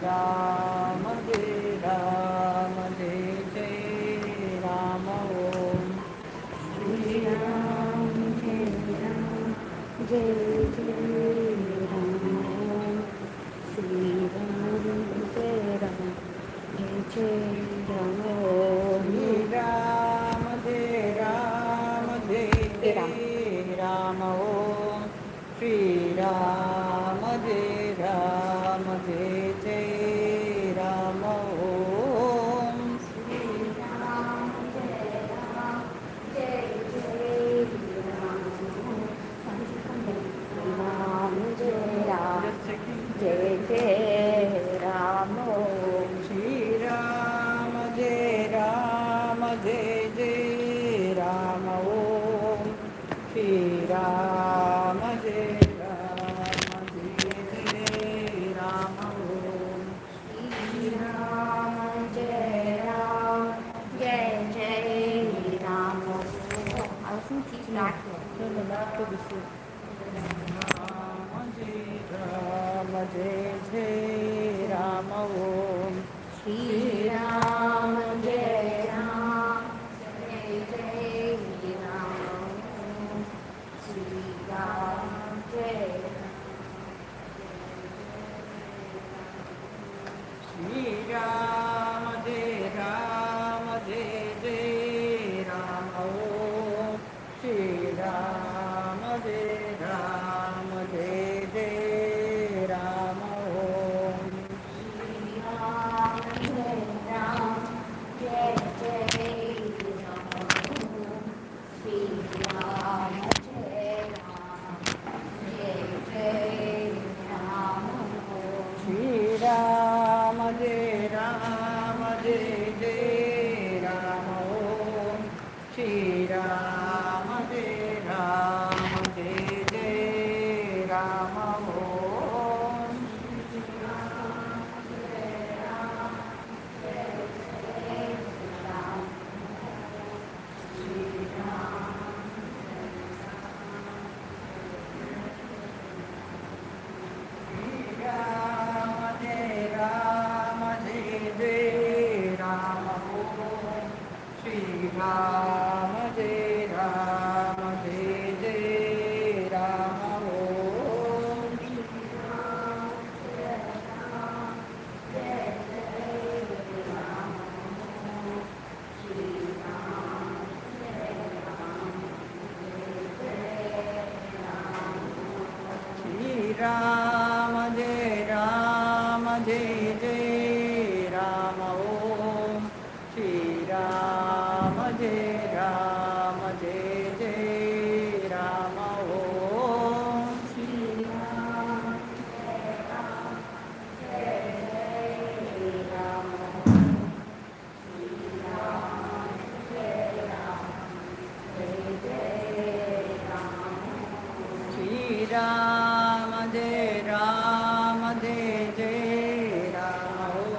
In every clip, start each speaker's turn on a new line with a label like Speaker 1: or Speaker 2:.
Speaker 1: Ram Jai Ram Jai Jai Ram Om Shri Ram Jai Ram Jai Jai Ram Om Shri Ram Jai Ram Jai Jai Ram Om Shri Ram Jai Ram Om Shri Ram Jai Ram Jai Jai Ram Om Shri Ram Jai Ram Jai Jai Ram Jai Ram Jai Jai Ram Om Shri Ram Jai Ram Jai Jai Ram Om Shri Ram Jai Ram Jai Jai Ram Om Shri Ram Jai Ram Jai Jai Ram Om I was going to teach that here. No, not to this one. Ram Jai Jai Ram Om Shri Ram Jai Ram Jai Jai Ram Om Shri Ram Jai Shri Ram Jai Ram Jai Jai Ram Om Shri Ram Jai Ram Jai Jai Ram Om Shri Ram Jai Ram Jai Jai Ram Om Shri Ram Jai Ram Jai Jai Ram Om Shri Ram Jai Ram Jai Jai Ram Om Shri Ram Jai Ram Jai Jai Ram Om Shri Ram Jai Ram Jai Jai Ram Shri Ram Shri Ram Jai Ram Jai Jai Ram Om Shri Ram Jai Ram Jai Jai Ram Om Shri Ram Jai Ram Jai Jai Ram Om Shri Ram Jai Ram Jai Jai Ram Shri Ram Jai Ram Jai Jai Ram Om Shri Ram Jai Ram Jai Jai Ram Om Shri Ram Jai Ram Jai Jai Ram Shri Ram Jai Ram Jai Jai Ram Shri Ram Jai Ram Jai Jai Ram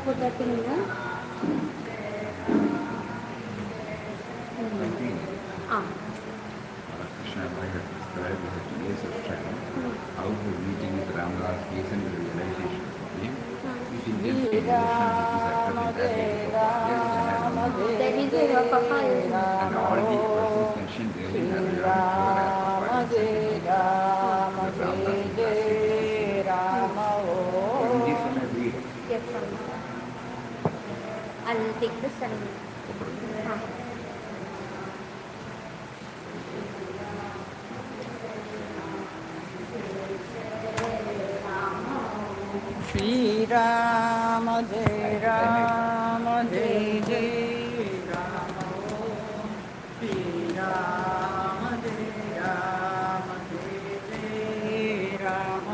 Speaker 2: put that thing in there. Ah.
Speaker 3: Krishna Bhai had described with today's subtraction how the meeting with Ramdas gives him the realization for him. If he gets the emotion which is across entirely to Papa,
Speaker 2: There is a Papa is
Speaker 3: and all the persons mentioned there are regarding her as Papa himself. But Ramdas is drastically in this one I read.
Speaker 2: Yes, sir. I'll take this and.
Speaker 1: Shri Ram Jai Ram Jai Jai Ram Shri Ram Jai Ram Jai Jai Ram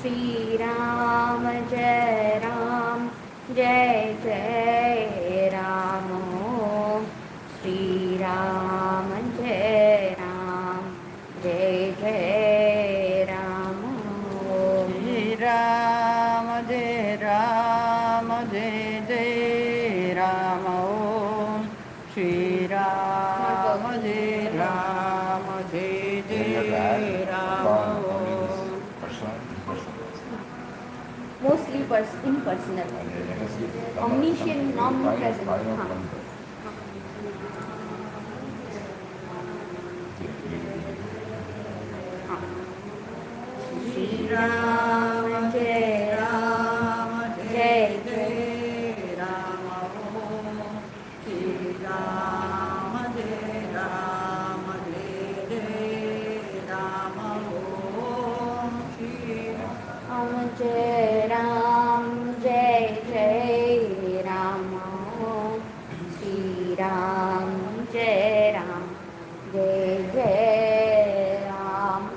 Speaker 2: Shri Ram Jai Ram Jai Jai Ram Shri Ram Jai Ram Jai Jai Ram
Speaker 1: Shri Ram Jai Ram Jai Jai Ram Shri Ram Jai Ram Jai Jai Ram
Speaker 2: Mostly impersonal. Omniscient, omnipresent. Shri Ram Jai Ram Jai Jai
Speaker 1: Ram Shri Ram Jai Ram Jai Jai Ram Shri
Speaker 2: Ram Jai Ram Jai Jai Ram Shri Ram Jai Ram Jai Jai Ram
Speaker 1: Shri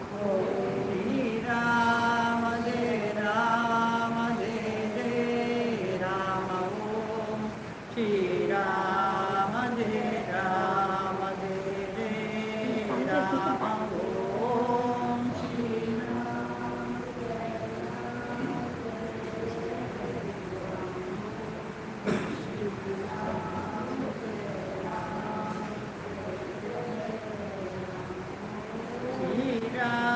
Speaker 1: Ram Jai Ram Jai Jai Ram Shri Ram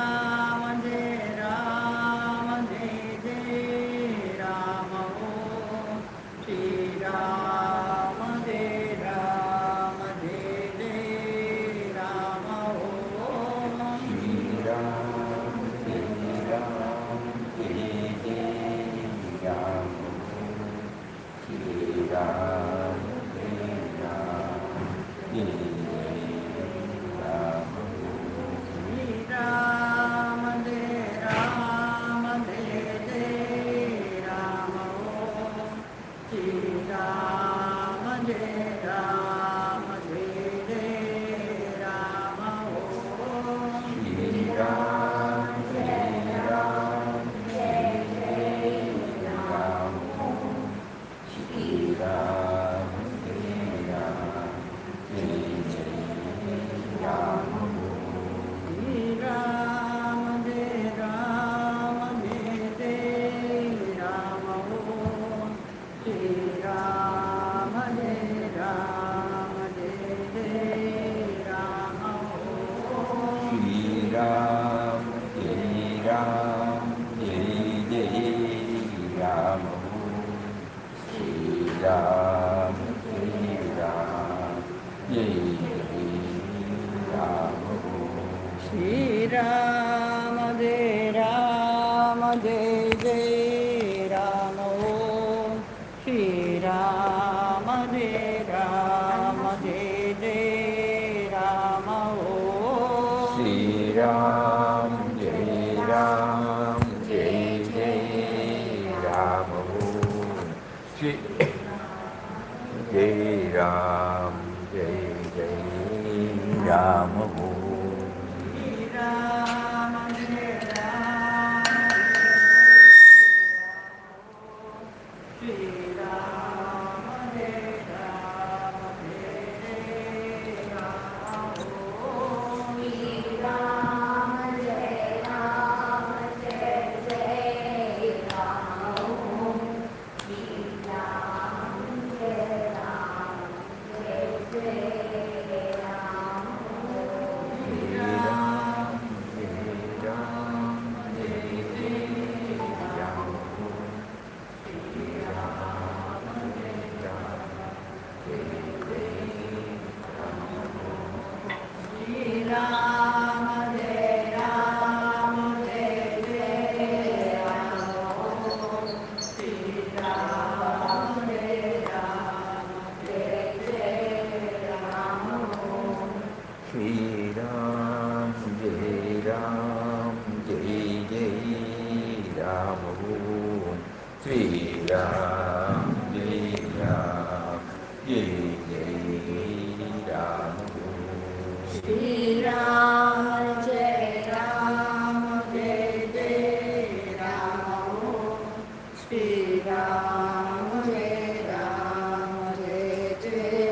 Speaker 1: Jai Ram Jai Jai Ram Shri Ram Jai Ram Jai Jai Ram Shri Ram Jai Ram Jai Jai Ram Shri Ram Jai Ram Jai Jai Ram Shri Ram Jai Ram Jai Jai Ram Shri Ram Jai Ram Jai Jai Ram Shri Ram Jai Ram Jai Jai Ram Shri Ram Jai Ram Jai Jai Ram Shri Ram Jai Ram Jai Jai Ram
Speaker 3: Shri Ram Jai Ram Jai Jai Ram Shri Jai Ram Jai Jai Ram
Speaker 1: Shri Ram Jai Ram Shri Ram Jai Ram Jai Jai Ram
Speaker 3: Ram, Jai Ram, Jai Jai Ram, Om. Sri Ram, Jai Ram, Jai Jai Ram, Om.
Speaker 2: Shri Ram Jai Ram Jai Jai Ram Shri Ram Jai Ram Jai Jai Ram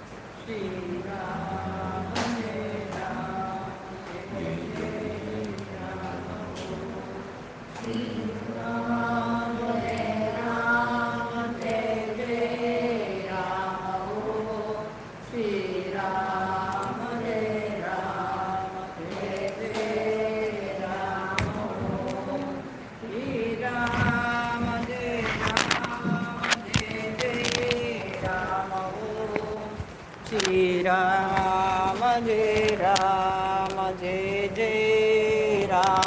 Speaker 1: Shri Ram Jai Ram Jai Jai Ram Om.
Speaker 2: Shri Ram Jai Ram Jai Jai Ram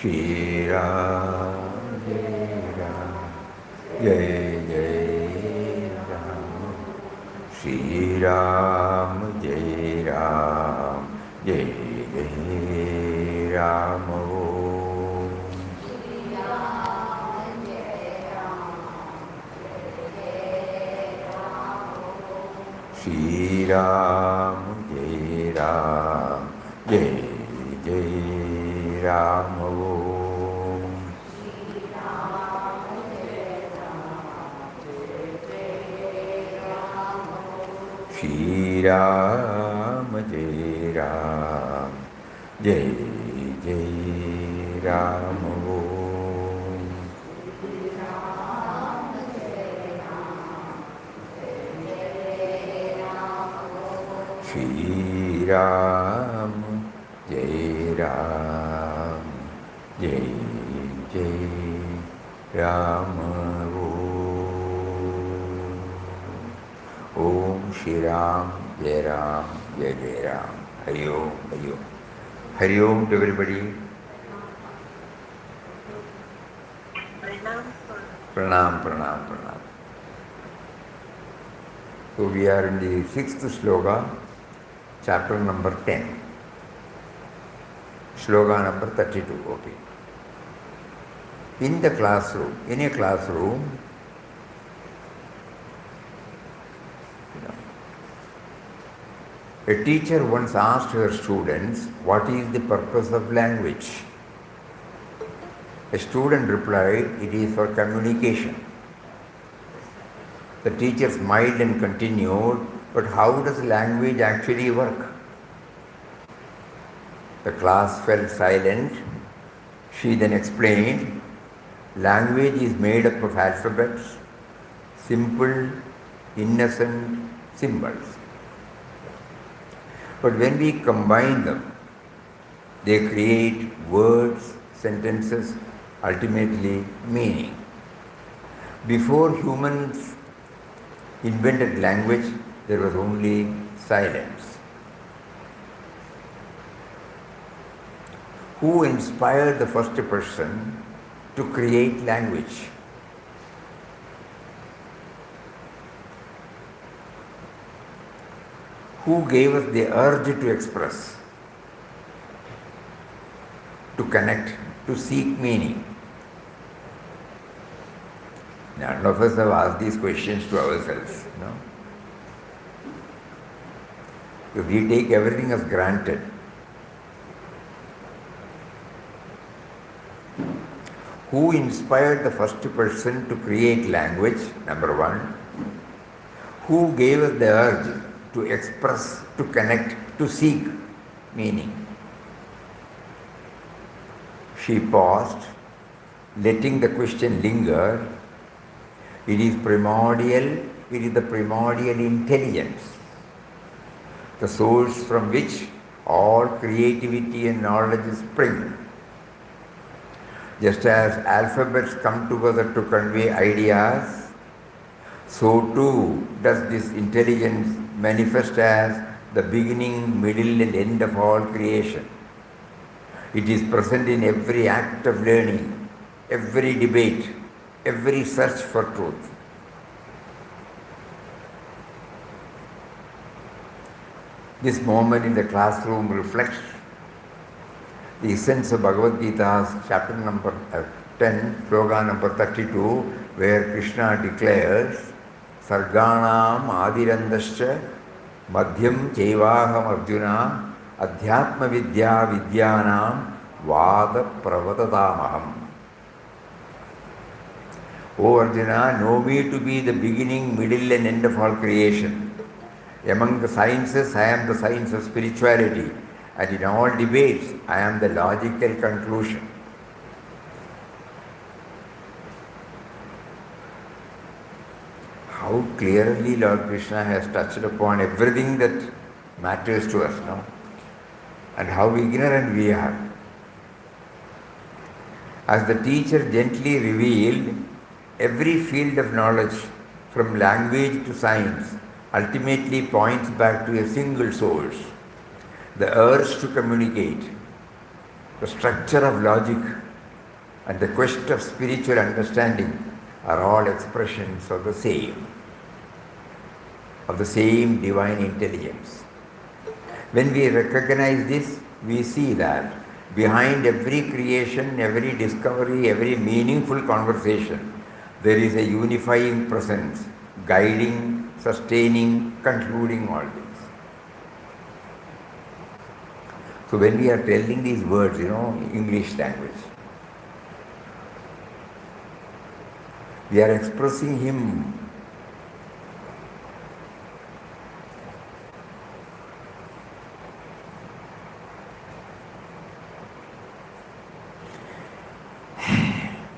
Speaker 2: Shri Ram Jai Ram Jai Jai Ram
Speaker 1: Shri Ram Jai Ram Jai Jai Ram Om. Shri Ram Jai Ram Jai Jai Ram Om.
Speaker 2: Shri Ram Jai Ram Jai Jai Ram Shri Ram Jai Ram Jai Jai
Speaker 1: Ram Jai Ram Jai Jai Ram Om. Shri Ram Jai Ram Jai Jai Ram Om.
Speaker 3: Shri Ram, Jai Ram, Jai Jai Ram, Om. Shri Ram, Jai Ram, Jai Jai Ram, Shri Ram, Jai Ram, Jai Jai Ram, Om. Shri Ram, Jai Ram, Jai Jai Ram, Om. Shri Ram, Jai Ram, Jai Jai Ram, Om. Shri Ram, Jai Ram, Jai Jai Ram, Om. Om Shri Ram, Jai Ram, Jai Jai Ram. Hari Om, Hari Om. Hari Om to everybody. Pranam, Pranam, Pranam. So we are in the 6th sloka, chapter number 10. Sloka number 32, okay. In the classroom, in a classroom, a teacher once asked her students, what is the purpose of language? A student replied, it is for communication. The teacher smiled and continued, but how does language actually work? The class fell silent. She then explained, language is made up of alphabets, simple, innocent symbols. But when we combine them, they create words, sentences, ultimately meaning. Before humans invented language, there was only silence. Who inspired the first person to create language? Who gave us the urge to express, to connect, to seek meaning? None of us have asked these questions to ourselves. No? We take everything as granted. Who inspired the first person to create language? Number one. Who gave us the urge to express, to connect, to seek meaning? She paused, letting the question linger. It is primordial, it is the primordial intelligence, the source from which all creativity and knowledge spring. Just as alphabets come together to convey ideas, so too does this intelligence manifest as the beginning, middle and end of all creation. It is present in every act of learning, every debate, every search for truth. This moment in the classroom reflects the essence of Bhagavad Gita's chapter number 10, sloga number 32, where Krishna declares, Sarganam Adirandascha Madhyam Chaivaham Arjuna Adhyatma Vidya Vidyanam Vada Pravadatamaham. O Arjuna, know me to be the beginning, middle and end of all creation. Among the sciences, I am the science of spirituality, and in all debates, I am the logical conclusion. How clearly Lord Krishna has touched upon everything that matters to us now, and how ignorant we are. As the teacher gently revealed, every field of knowledge, from language to science, ultimately points back to a single source. The urge to communicate, the structure of logic, and the quest of spiritual understanding are all expressions of the same divine intelligence. When we recognize this, we see that behind every creation, every discovery, every meaningful conversation, there is a unifying presence, guiding, sustaining, concluding all things. So when we are telling these words, English language, we are expressing Him.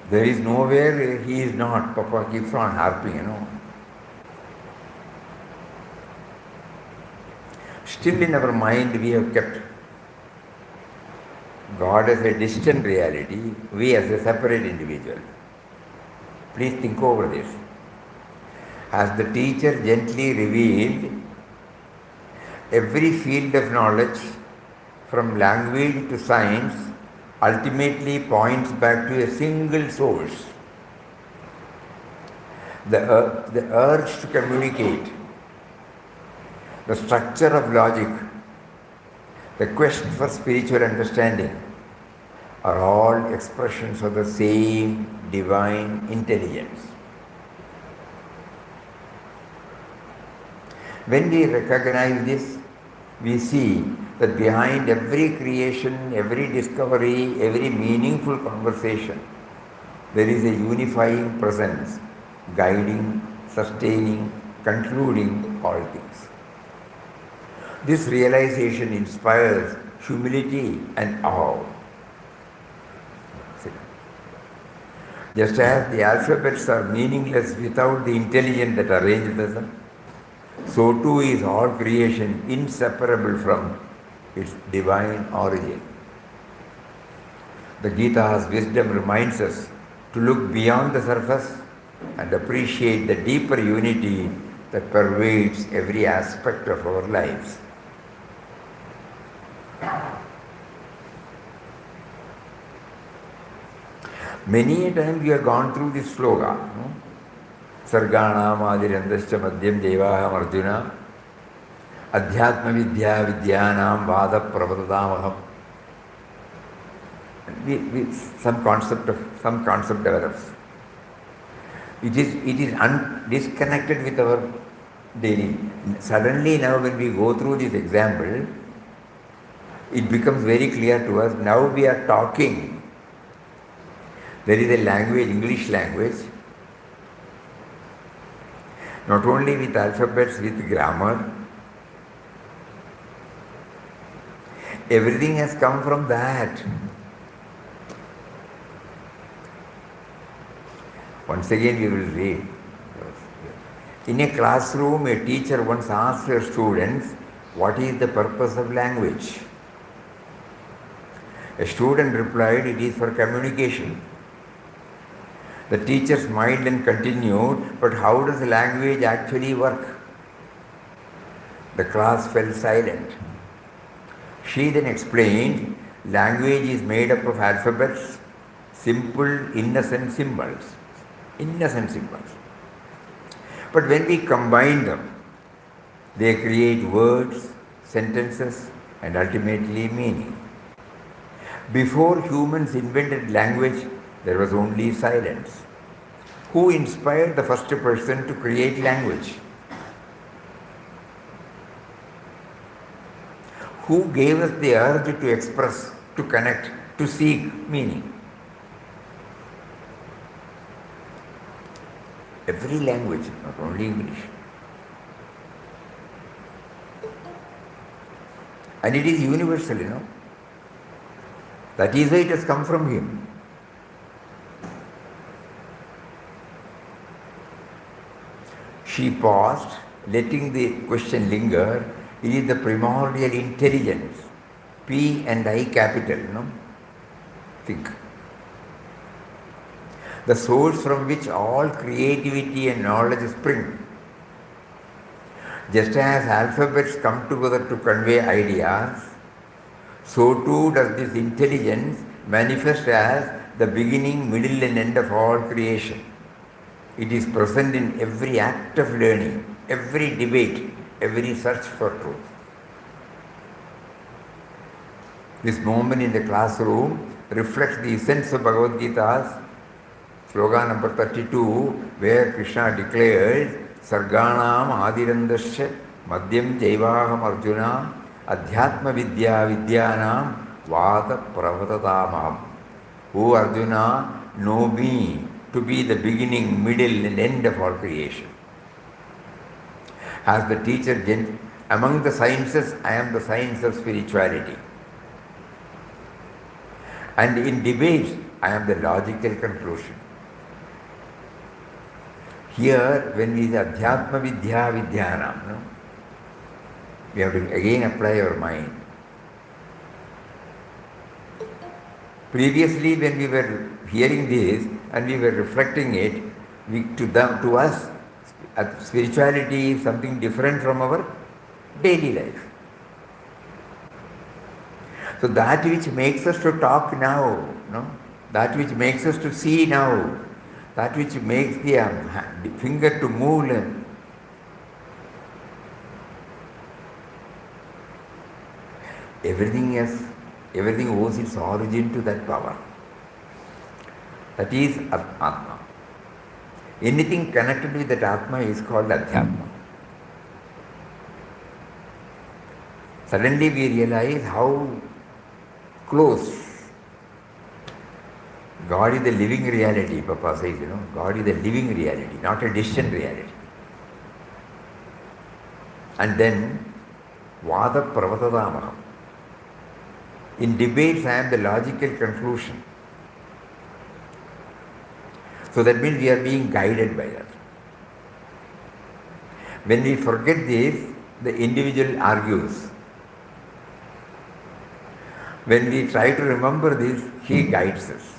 Speaker 3: There is nowhere He is not. Papa keeps on harping, Still in our mind we have kept God as a distant reality, we as a separate individual. Please think over this. As the teacher gently revealed, every field of knowledge, from language to science, ultimately points back to a single source. The urge to communicate, the structure of logic, the quest for spiritual understanding are all expressions of the same divine intelligence. When we recognize this, we see that behind every creation, every discovery, every meaningful conversation, there is a unifying presence, guiding, sustaining, concluding all things. This realization inspires humility and awe. Just as the alphabets are meaningless without the intelligence that arranges them, so too is all creation inseparable from its divine origin. The Gita's wisdom reminds us to look beyond the surface and appreciate the deeper unity that pervades every aspect of our lives. Many a time we have gone through this sloga. Sarganam Adirandascha Madhyam Devaham Arjuna
Speaker 4: Adhyatma Vidya Vidyanam Vada Pravadamaham. Some concept develops. It is disconnected with our daily. Suddenly now when we go through this example, it becomes very clear to us. Now we are talking. There is a language, English language, not only with alphabets, with grammar. Everything has come from that. Once again we will read. In a classroom, a teacher once asked her students, what is the purpose of language? A student replied, it is for communication. The teacher smiled and continued, but how does language actually work? The class fell silent. She then explained, language is made up of alphabets, simple, innocent symbols. Innocent symbols. But when we combine them, they create words, sentences, and ultimately meaning. Before humans invented language, there was only silence. Who inspired the first person to create language? Who gave us the urge to express, to connect, to seek meaning? Every language, not only English. And it is universal, That is why it has come from him. She paused, letting the question linger. It is the primordial intelligence, P and I capital, Think. The source from which all creativity and knowledge spring. Just as alphabets come together to convey ideas, so too does this intelligence manifest as the beginning, middle and end of all creation. It is present in every act of learning, every debate, every search for truth. This moment in the classroom reflects the essence of Bhagavad Gita's slogan number 32, where Krishna declares, Sarganam Adirandasya Madhyam Jaivaham Arjuna Adhyatma Vidya Vidyanam Vada Pravadamaham. O Arjuna, know me to be the beginning, middle and end of all creation. As the teacher, among the sciences, I am the science of spirituality. And in debates, I am the logical conclusion. Here, when we say Adhyatma Vidya Vidyanam, we have to again apply our mind. Previously, when we were hearing this and we were reflecting it, to us, spirituality is something different from our daily life. So that which makes us to talk now, that which makes us to see now, that which makes the finger to move, everything owes its origin to that power. That is Atma. Anything connected with that Atma is called Adhyatma. Suddenly we realize how close. God is the living reality, Papa says, God is the living reality, not a distant reality. And then, Vada Pravadamaham. In debates, I am the logical conclusion. So that means we are being guided by that. When we forget this, the individual argues. When we try to remember this, he guides us.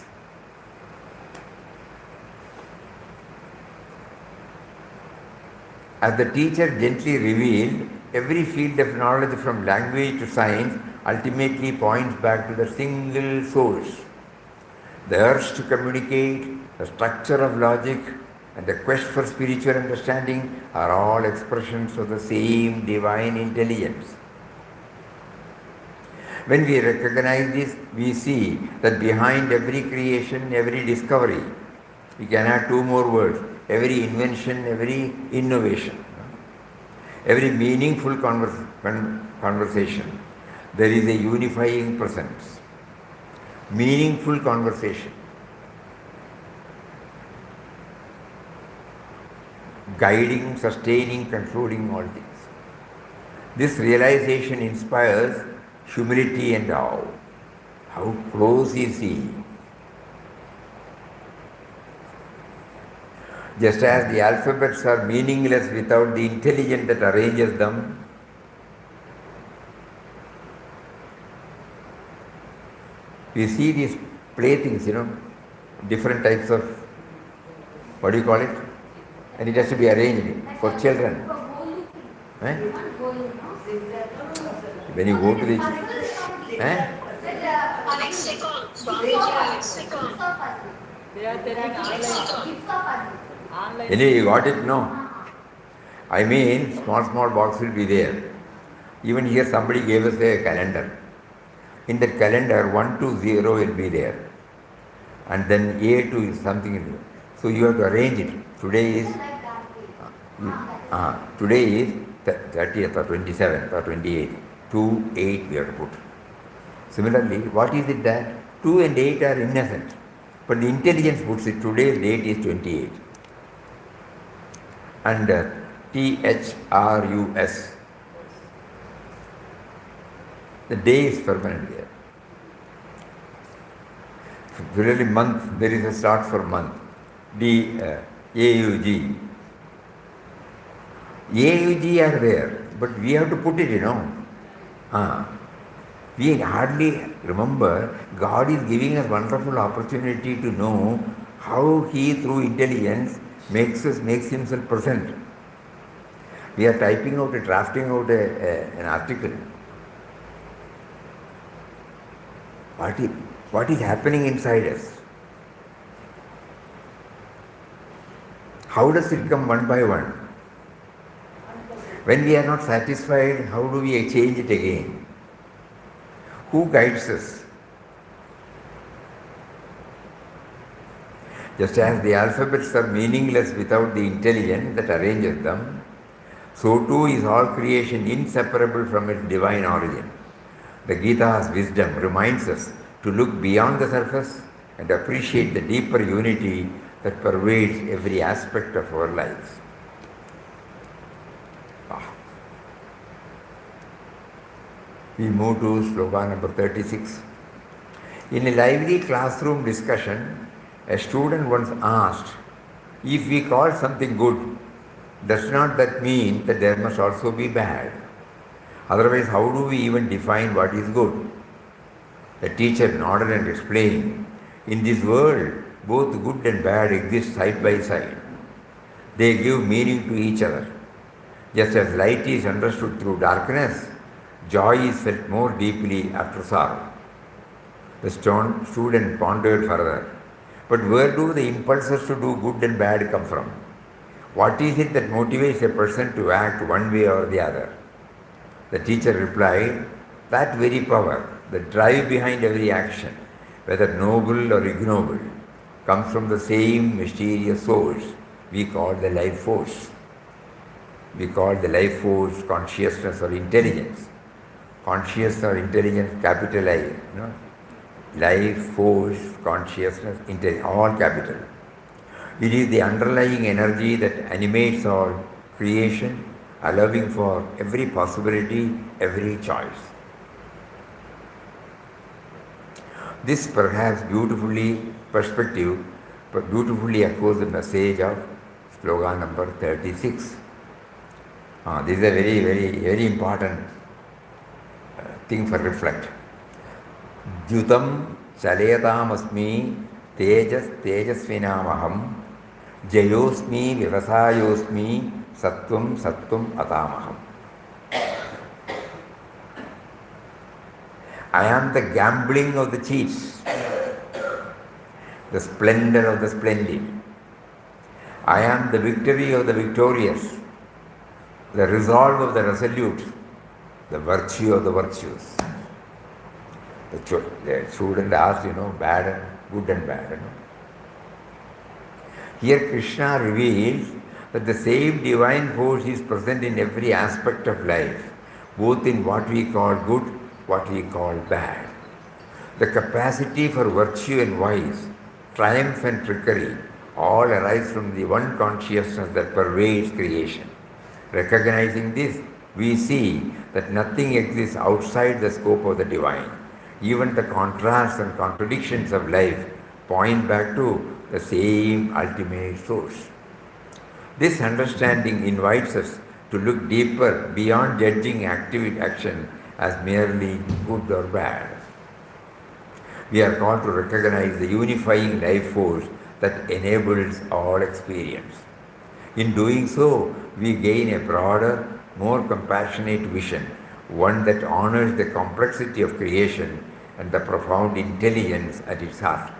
Speaker 4: As the teacher gently revealed, every field of knowledge from language to science ultimately points back to the single source. The urge to communicate, the structure of logic, and the quest for spiritual understanding are all expressions of the same divine intelligence. When we recognize this, we see that behind every creation, every discovery, we can add two more words, every invention, every innovation, every meaningful conversation, there is a unifying presence. Meaningful conversation, guiding, sustaining, controlling all things. This realization inspires humility and awe. How close is he? Just as the alphabets are meaningless without the intelligence that arranges them, we see these playthings, different types of, what do you call it? And it has to be arranged for children. Eh? When you go to the... Eh? Anyway, you got it? No. I mean, small box will be there. Even here somebody gave us a calendar. In that calendar, 1 to 0 will be there. And then A to is something. So you have to arrange it. Today is 30th or 27th or 28th. 2, 8 we have to put. Similarly, what is it that 2 and 8 are innocent, but the intelligence puts it, today's date is 28. And THRUS, the day is permanent there. Similarly, month, there is a start for month. AUG. AUG are there, but we have to put it, We hardly remember God is giving us wonderful opportunity to know how He through intelligence makes Himself present. We are drafting out an article. What is happening inside us? How does it come one by one? When we are not satisfied, how do we change it again? Who guides us? Just as the alphabets are meaningless without the intelligence that arranges them, so too is all creation inseparable from its divine origin. The Gita's wisdom reminds us to look beyond the surface and appreciate the deeper unity that pervades every aspect of our lives. We move to sloka number 36. In a lively classroom discussion, a student once asked, if we call something good, does not that mean that there must also be bad? Otherwise, how do we even define what is good? The teacher nodded and explained, in this world, both good and bad exist side by side. They give meaning to each other. Just as light is understood through darkness, joy is felt more deeply after sorrow. The student pondered further. But where do the impulses to do good and bad come from? What is it that motivates a person to act one way or the other? The teacher replied, that very power, the drive behind every action, whether noble or ignoble, comes from the same mysterious source we call the life force. We call the life force consciousness or intelligence. Conscious or intelligence, capital I. Life, force, consciousness, intelligence, all capital. It is the underlying energy that animates all creation, allowing for every possibility, every choice. This perhaps beautifully echoes the message of slogan number 36. This is a very, very, very important thing for reflect. Dhyutam chaleyatam tejas tejasvinamaham jayosmi vivasayosmi sattvam atamaham. I am the gambling of the chiefs, the splendor of the splendid. I am the victory of the victorious, the resolve of the resolute, the virtue of the virtuous. The student asked, bad and good and bad. Here Krishna reveals that the same divine force is present in every aspect of life, both in what we call good, what we call bad. The capacity for virtue and vice, triumph and trickery, all arise from the one consciousness that pervades creation. Recognizing this, we see that nothing exists outside the scope of the divine. Even the contrasts and contradictions of life point back to the same ultimate source. This understanding invites us to look deeper beyond judging action as merely good or bad. We are called to recognize the unifying life force that enables all experience. In doing so, we gain a broader, more compassionate vision, one that honors the complexity of creation and the profound intelligence at its heart.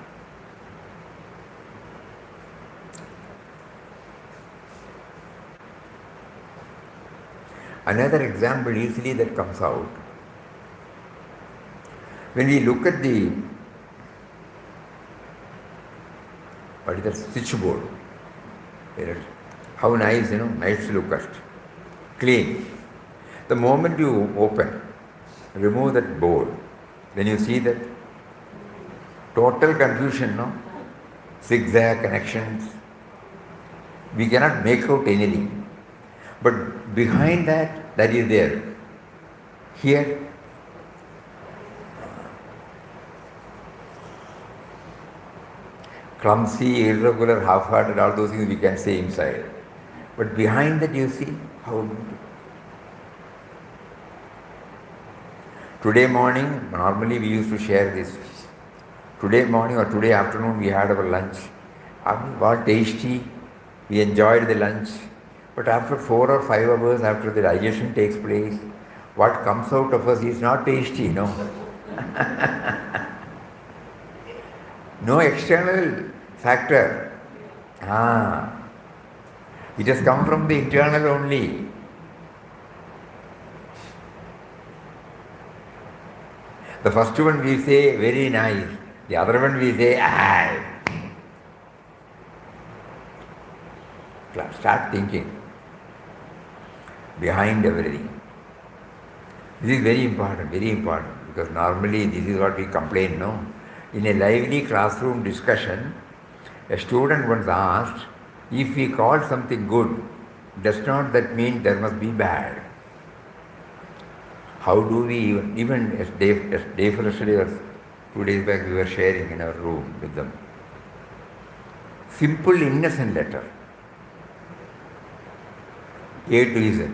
Speaker 4: Another example easily that comes out, when we look at the switchboard, how nice, nice to look at, clean. The moment you open, remove that board, then you see that total confusion, zigzag connections. We cannot make out anything. But behind that is there. Here, clumsy, irregular, half-hearted, all those things we can say inside. But behind that you see how. Today morning, normally we used to share this. Today morning or today afternoon we had our lunch. What tasty, we enjoyed the lunch. But after 4 or 5 hours after the digestion takes place, what comes out of us is not tasty, No external factor. It has come from the internal only. The first one we say, very nice. The other one we say, Start thinking behind everything. This is very important, because normally this is what we complain, In a lively classroom discussion, a student once asked, if we call something good, does not that mean there must be bad? How do we even as Dave yesterday or 2 days back we were sharing in our room with them. Simple innocent letter. A to Z.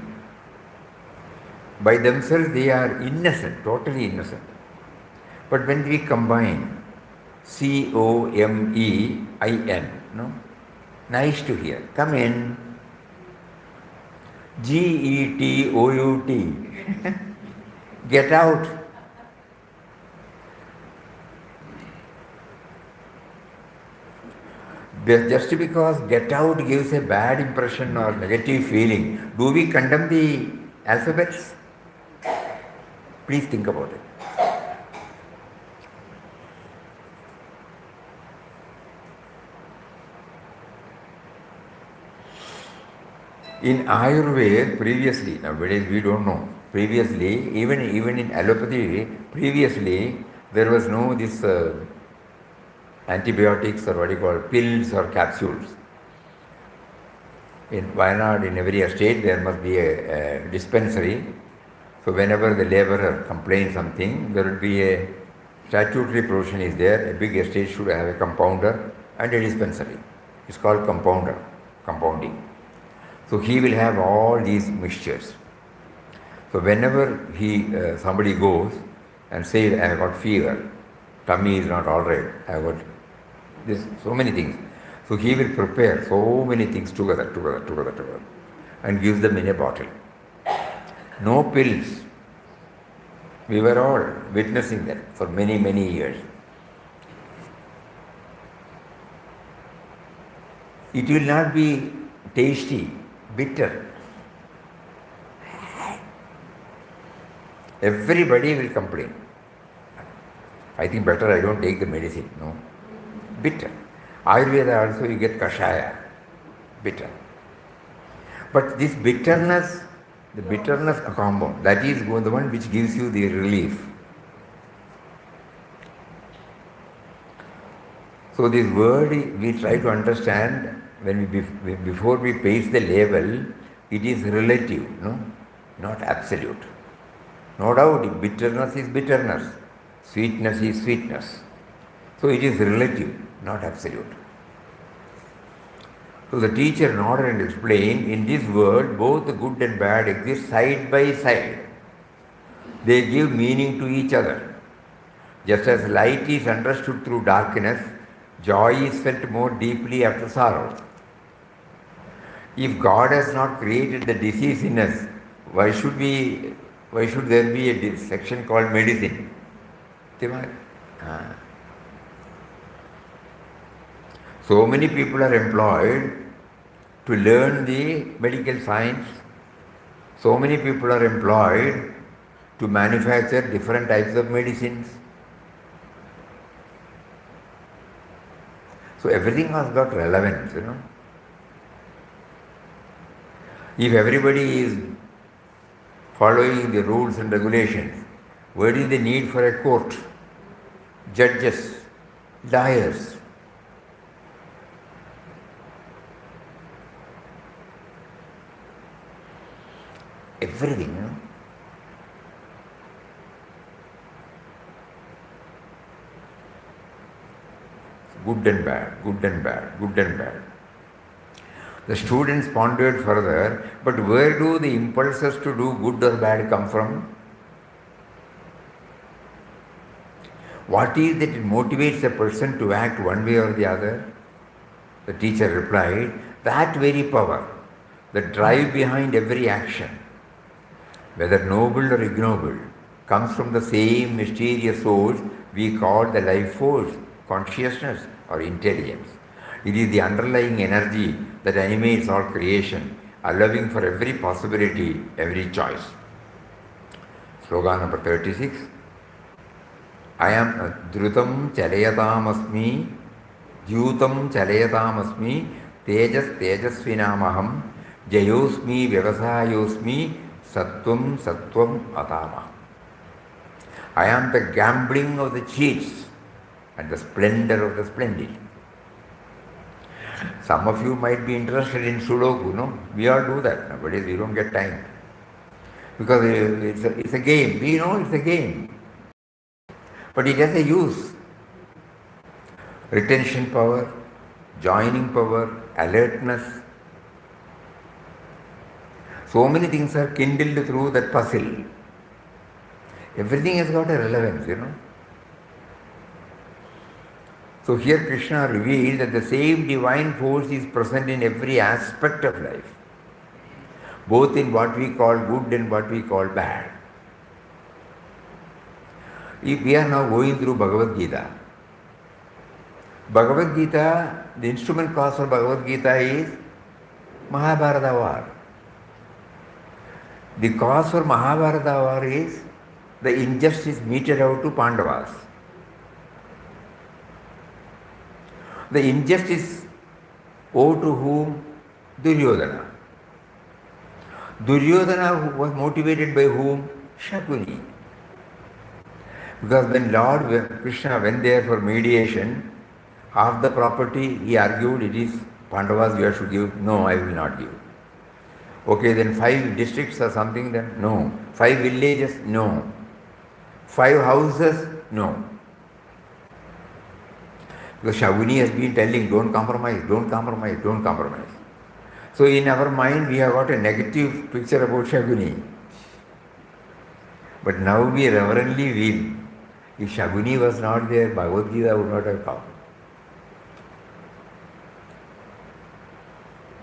Speaker 4: By themselves they are innocent, totally innocent. But when we combine COMEIN, nice to hear, come in, GETOUT, get out. Just because get out gives a bad impression or negative feeling, do we condemn the alphabets? Please think about it. In Ayurveda, previously, nowadays we don't know, previously, even in allopathy, previously there was no this antibiotics or what you call pills or capsules. In Wayanad, in every estate, there must be a dispensary. So whenever the laborer complains something, there will be a statutory provision is there. A big estate should have a compounder and a dispensary. It's called compounding. So he will have all these mixtures. So whenever somebody goes and says, I have got fever, tummy is not all right, I have got this, so many things. So he will prepare so many things together and gives them in a bottle. No pills. We were all witnessing that for many, many years. It will not be tasty, bitter. Everybody will complain. I think better I don't take the medicine. No. Bitter. Ayurveda also you get kashaya. Bitter. But this bitterness, the bitterness compound, that is the one which gives you the relief. So this word we try to understand when before we paste the label, it is relative, no, not absolute. No doubt, bitterness is bitterness, sweetness is sweetness. So it is relative, not absolute. So the teacher nodded and explained, in this world, both the good and bad exist side by side. They give meaning to each other. Just as light is understood through darkness, joy is felt more deeply after sorrow. If God has not created the disease in us, why should there be a section called medicine? So many people are employed to learn the medical science. So many people are employed to manufacture different types of medicines. So everything has got relevance, If everybody is following the rules and regulations, where is the need for a court, judges, lawyers? Everything, Good and bad, good and bad, good and bad. The students pondered further, but where do the impulses to do good or bad come from? What is that motivates a person to act one way or the other? The teacher replied, that very power, the drive behind every action, whether noble or ignoble, comes from the same mysterious source we call the life force, consciousness or intelligence. It is the underlying energy that animates all creation, allowing for every possibility, every choice. Slogan number 36. I am Dhrutam Chalayatam Asmi, Dhyutam Chalayatam Asmi, Tejas Tejasvinamaham, Jayosmi Vyavasayosmi, Sattvam Sattvam Atama. I am the gambling of the cheats and the splendor of the splendid. Some of you might be interested in Sudoku, no? We all do that nowadays, we don't get time. Because it's a game, we know it's a game. But it has a use. Retention power, joining power, alertness. So many things are kindled through that puzzle. Everything has got a relevance, So here Krishna reveals that the same divine force is present in every aspect of life, both in what we call good and what we call bad. If we are now going through Bhagavad Gita, the instrument cause for Bhagavad Gita is Mahabharata war. The cause for Mahabharata war is the injustice meted out to Pandavas. The injustice owed to whom? Duryodhana. Duryodhana was motivated by whom? Shakuni. Because when Lord Krishna went there for mediation, half the property he argued it is Pandavas you should give. No, I will not give. Okay, then 5 districts or something then? No. 5 villages? No. 5 houses? No. Because Shaguni has been telling, don't compromise, don't compromise, don't compromise. So in our mind, we have got a negative picture about Shaguni. But now we reverently feel, if Shaguni was not there, Bhagavad Gita would not have come.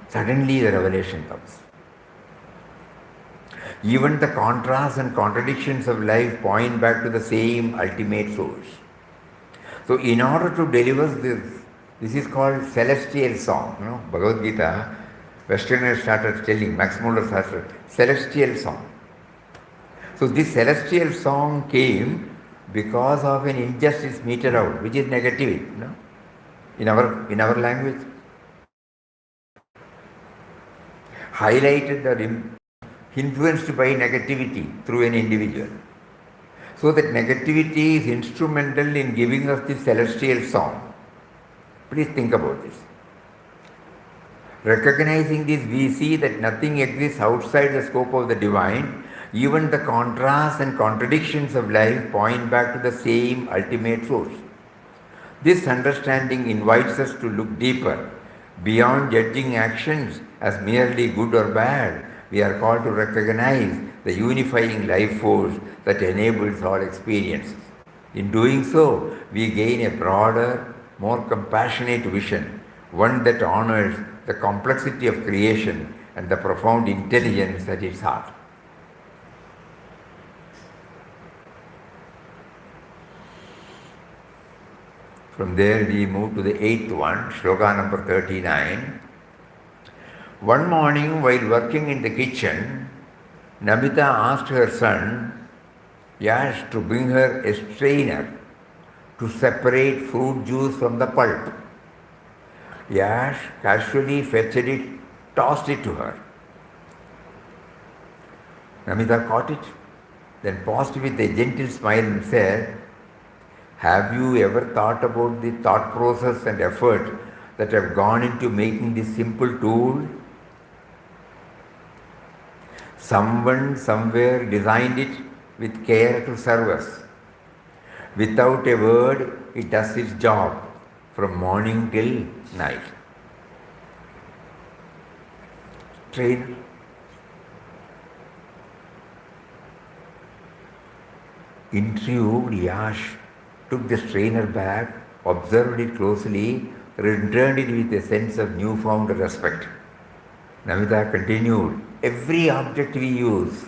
Speaker 4: Suddenly the revelation comes. Even the contrasts and contradictions of life point back to the same ultimate source. So in order to deliver this This is called celestial song. You know, Bhagavad Gita, Westerners started telling, Max Muller started, celestial song. So this celestial song came because of an injustice meted out, which is negativity, you know, in our language. Highlighted or influenced by negativity through an individual. So that negativity is instrumental in giving us this celestial song. Please think about this. Recognizing this, we see that nothing exists outside the scope of the divine. Even the contrasts and contradictions of life point back to the same ultimate source. This understanding invites us to look deeper. Beyond judging actions as merely good or bad, we are called to recognize the unifying life force that enables all experiences. In doing so, we gain a broader, more compassionate vision, one that honors the complexity of creation and the profound intelligence at its heart. From there we move to the 8th one, shloka number 39. One morning while working in the kitchen, Namita asked her son, Yash, to bring her a strainer to separate fruit juice from the pulp. Yash casually fetched it, tossed it to her. Namita caught it, then paused with a gentle smile and said, have you ever thought about the thought process and effort that have gone into making this simple tool? Someone somewhere designed it with care to serve us. Without a word, it does its job from morning till night. Trainer. Intrigued, Yash took the strainer back, observed it closely, returned it with a sense of newfound respect. Namita continued, every object we use,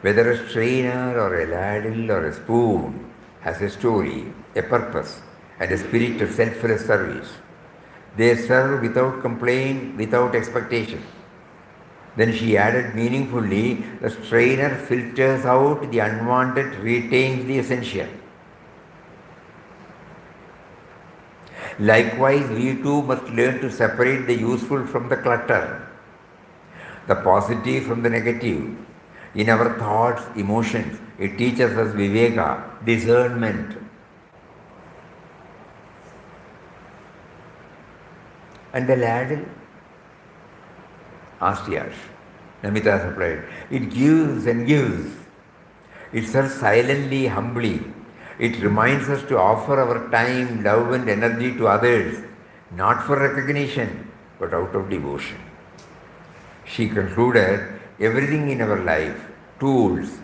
Speaker 4: whether a strainer or a ladle or a spoon, has a story, a purpose, and a spirit of selfless service. They serve without complaint, without expectation. Then she added meaningfully, the strainer filters out the unwanted, retains the essential. Likewise, we too must learn to separate the useful from the clutter, the positive from the negative. In our thoughts, emotions, it teaches us viveka, discernment. And the ladle? Asked Yash. Namita supplied. It gives and gives. It serves silently, humbly. It reminds us to offer our time, love and energy to others, not for recognition, but out of devotion. She concluded, everything in our life, tools,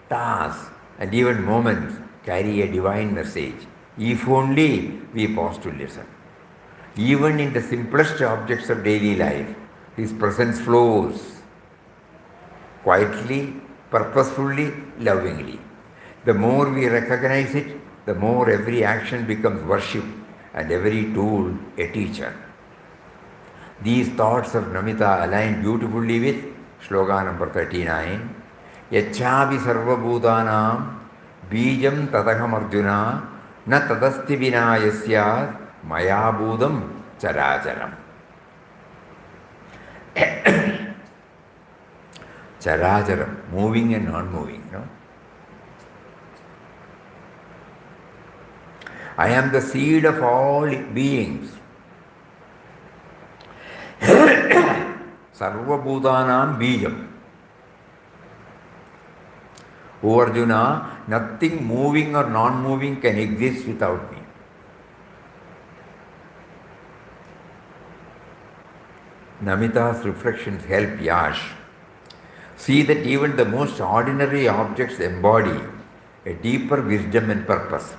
Speaker 4: tasks, and even moments carry a divine message, if only we pause to listen. Even in the simplest objects of daily life, His presence flows quietly, purposefully, lovingly. The more we recognize it, the more every action becomes worship and every tool a teacher. These thoughts of Namita align beautifully with shloka number 39. Yachavi sarvabhutanam bijam tadaham arjuna na tadasti vina yasyat maya bhudam characharam. Characharam, moving and non-moving, you know. I am the seed of all beings. Sarvabhutanam bijam. O Arjuna, nothing moving or non-moving can exist without me. Namita's reflections help Yash see that even the most ordinary objects embody a deeper wisdom and purpose,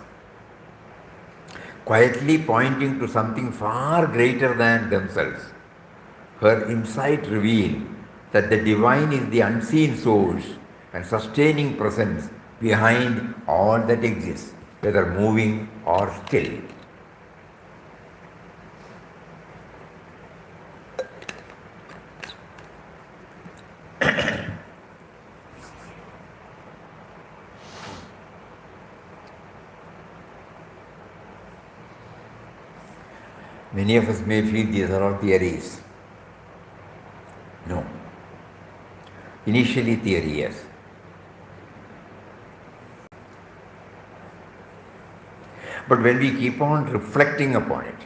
Speaker 4: quietly pointing to something far greater than themselves. Her insight reveals that the divine is the unseen source and sustaining presence behind all that exists, whether moving or still. Many of us may feel these are all theories. No. Initially theory, yes. But when we keep on reflecting upon it,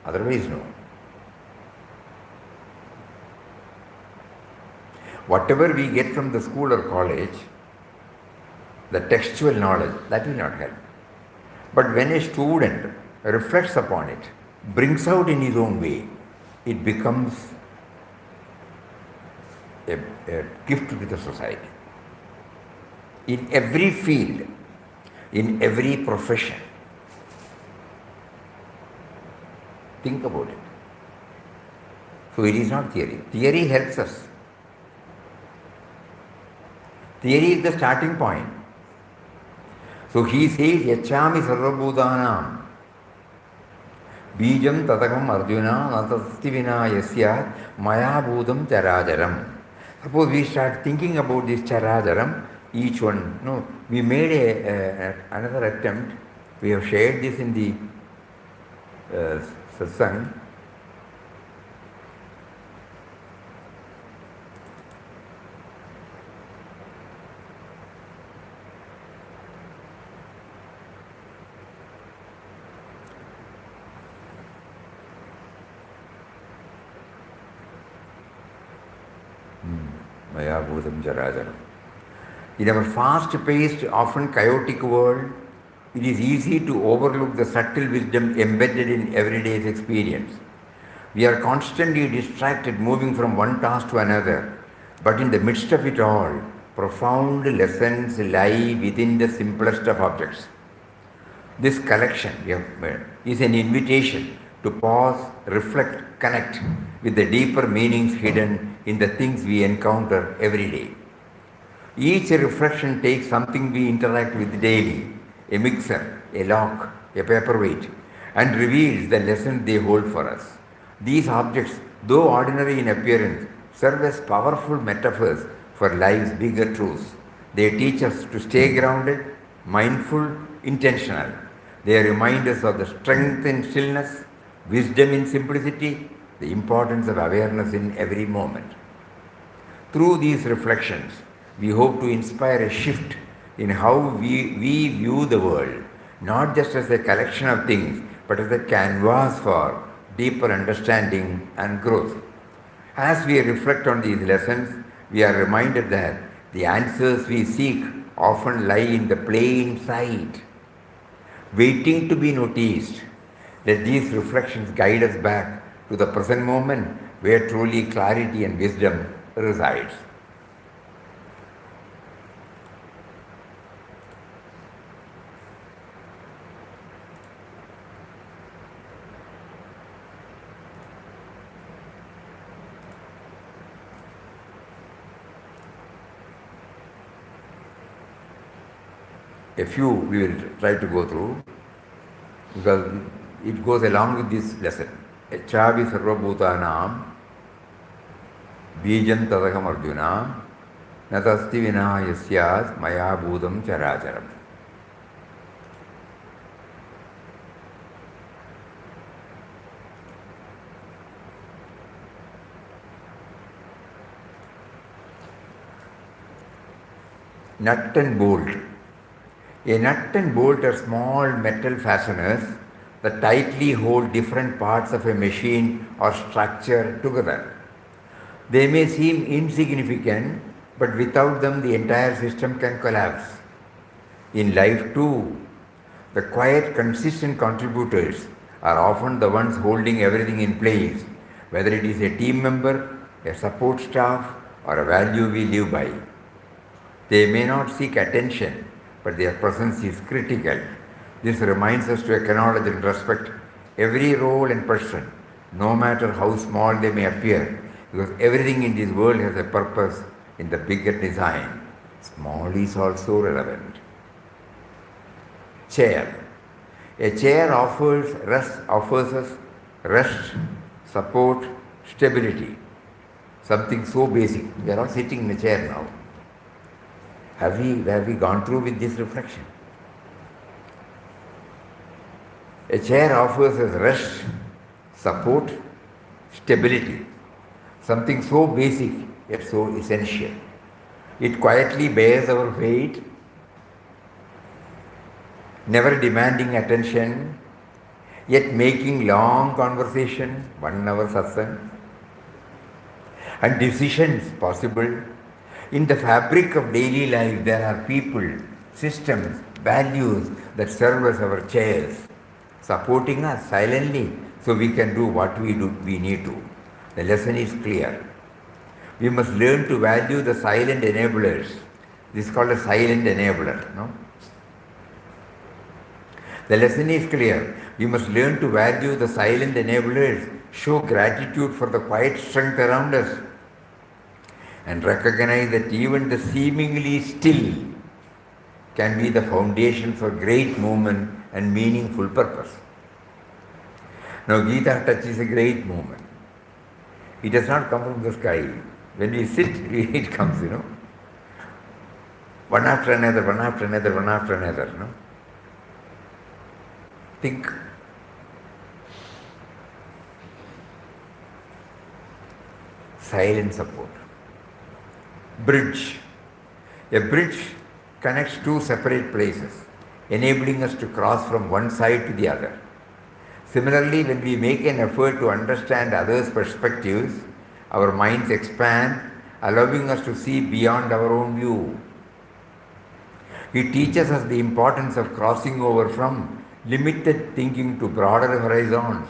Speaker 4: otherwise no. Whatever we get from the school or college, the textual knowledge, that will not help. But when a student reflects upon it, brings out in his own way, it becomes a gift to the society. In every field, in every profession. Think about it. So it is not theory. Theory helps us. Theory is the starting point. So he says, Yachami sarvabhutanam Bijam tadakam arjuna natasti vina yasya maya bhudam charajaram. Suppose we start thinking about this charajaram, each one. No, we made another attempt. We have shared this in the Satsang. Maya bhudam charajaram. In our fast-paced, often chaotic world, it is easy to overlook the subtle wisdom embedded in everyday's experience. We are constantly distracted, moving from one task to another, but in the midst of it all, profound lessons lie within the simplest of objects. This collection is an invitation to pause, reflect, connect with the deeper meanings hidden in the things we encounter every day. Each reflection takes something we interact with daily, a mixer, a lock, a paperweight, and reveals the lesson they hold for us. These objects, though ordinary in appearance, serve as powerful metaphors for life's bigger truths. They teach us to stay grounded, mindful, intentional. They remind us of the strength in stillness, wisdom in simplicity, the importance of awareness in every moment. Through these reflections, we hope to inspire a shift in how we view the world, not just as a collection of things, but as a canvas for deeper understanding and growth. As we reflect on these lessons, we are reminded that the answers we seek often lie in the plain sight, waiting to be noticed. Let these reflections guide us back to the present moment where truly clarity and wisdom resides. A few we will try to go through because it goes along with this lesson. Echavi sarvabhutanam bijam tadakam arjuna natasti vina yasyas maya bhudam characharam. Nut and bolt. A nut and bolt are small metal fasteners that tightly hold different parts of a machine or structure together. They may seem insignificant, but without them the entire system can collapse. In life too, the quiet, consistent contributors are often the ones holding everything in place, whether it is a team member, a support staff, or a value we live by. They may not seek attention, but their presence is critical. This reminds us to acknowledge and respect every role and person, no matter how small they may appear, because everything in this world has a purpose in the bigger design. Small is also relevant. Chair. A chair offers us rest, support, stability. Something so basic. We are all sitting in a chair now. Have we gone through with this reflection? A chair offers us rest, support, stability, something so basic yet so essential. It quietly bears our weight, never demanding attention, yet making long conversation, 1 hour satsang, and decisions possible. In the fabric of daily life, there are people, systems, values that serve as our chairs, supporting us silently so we can do what we need to. The lesson is clear. We must learn to value the silent enablers. This is called a silent enabler. No? The lesson is clear. We must learn to value the silent enablers, show gratitude for the quiet strength around us, and recognize that even the seemingly still can be the foundation for great movement and meaningful purpose. Now Gita touches a great movement. It does not come from the sky. When we sit, it comes, one after another, one after another, one after another. No? Think. Silent support. Bridge. A bridge connects two separate places, enabling us to cross from one side to the other. Similarly, when we make an effort to understand others' perspectives, our minds expand, allowing us to see beyond our own view. It teaches us the importance of crossing over from limited thinking to broader horizons,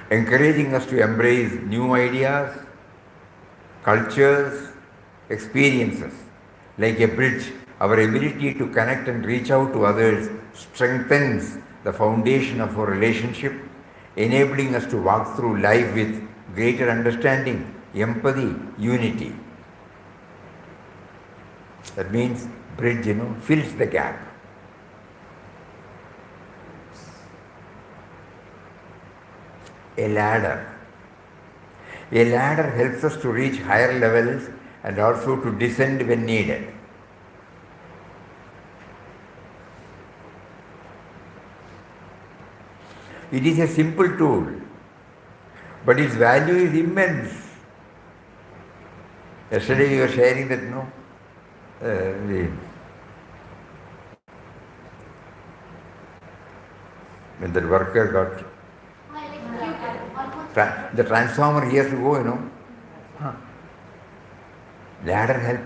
Speaker 4: encouraging us to embrace new ideas, cultures, experiences. Like a bridge, our ability to connect and reach out to others strengthens the foundation of our relationship, enabling us to walk through life with greater understanding, empathy, unity. That means bridge, fills the gap. A ladder. A ladder helps us to reach higher levels and also to descend when needed. It is a simple tool, but its value is immense. Yesterday we were sharing that, when the worker got the transformer, he has to go, Ladder help.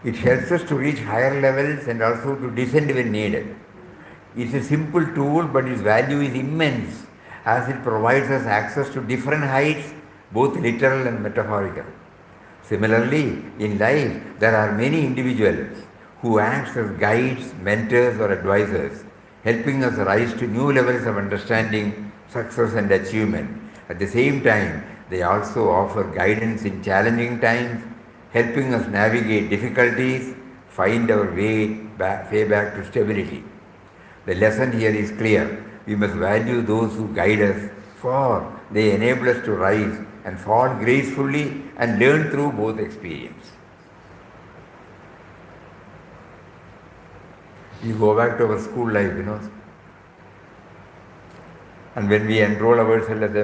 Speaker 4: It helps us to reach higher levels and also to descend when needed. It's a simple tool, but its value is immense as it provides us access to different heights, both literal and metaphorical. Similarly, in life, there are many individuals who act as guides, mentors, or advisors, helping us rise to new levels of understanding, success, and achievement. At the same time, they also offer guidance in challenging times, helping us navigate difficulties, find our way back to stability. The lesson here is clear. We must value those who guide us, for they enable us to rise and fall gracefully and learn through both experience. You go back to our school life, and when we enroll ourselves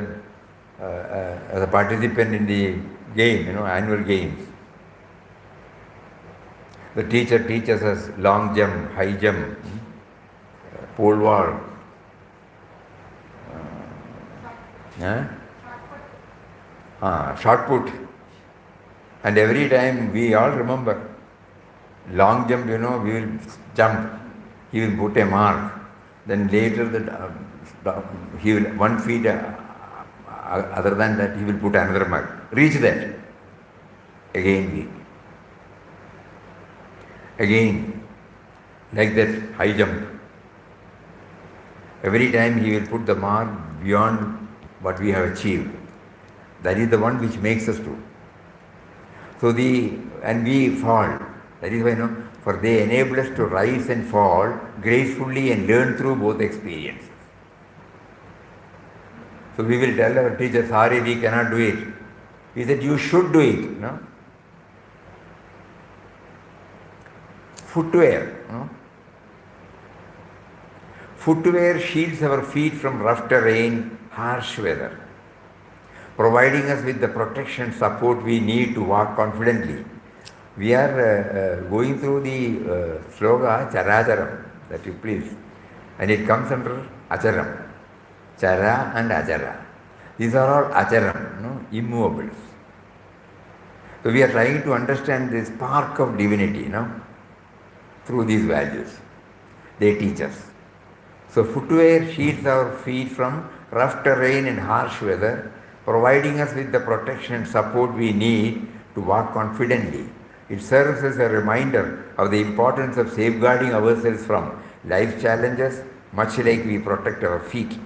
Speaker 4: as a participant in the game, annual games, the teacher teaches us long jump, high jump, pole vault, shot put, and every time we all remember, long jump, we will jump, he will put a mark, then later he will 1 feet other than that he will put another mark, reach that, again, like that high jump. Every time he will put the mark beyond what we have achieved. That is the one which makes us do. And we fall. That is why, for they enable us to rise and fall gracefully and learn through both experiences. So we will tell our teacher, sorry, we cannot do it. He said, you should do it. Footwear. Footwear shields our feet from rough terrain, harsh weather, providing us with the protection and support we need to walk confidently. We are going through the sloga Characharam, that you please, and it comes under Acharam. Chara and Achara. These are all Acharam, no? Immovables. So we are trying to understand this spark of divinity, no? Through these values. They teach us. So footwear shields our feet from rough terrain and harsh weather, providing us with the protection and support we need to walk confidently. It serves as a reminder of the importance of safeguarding ourselves from life challenges, much like we protect our feet.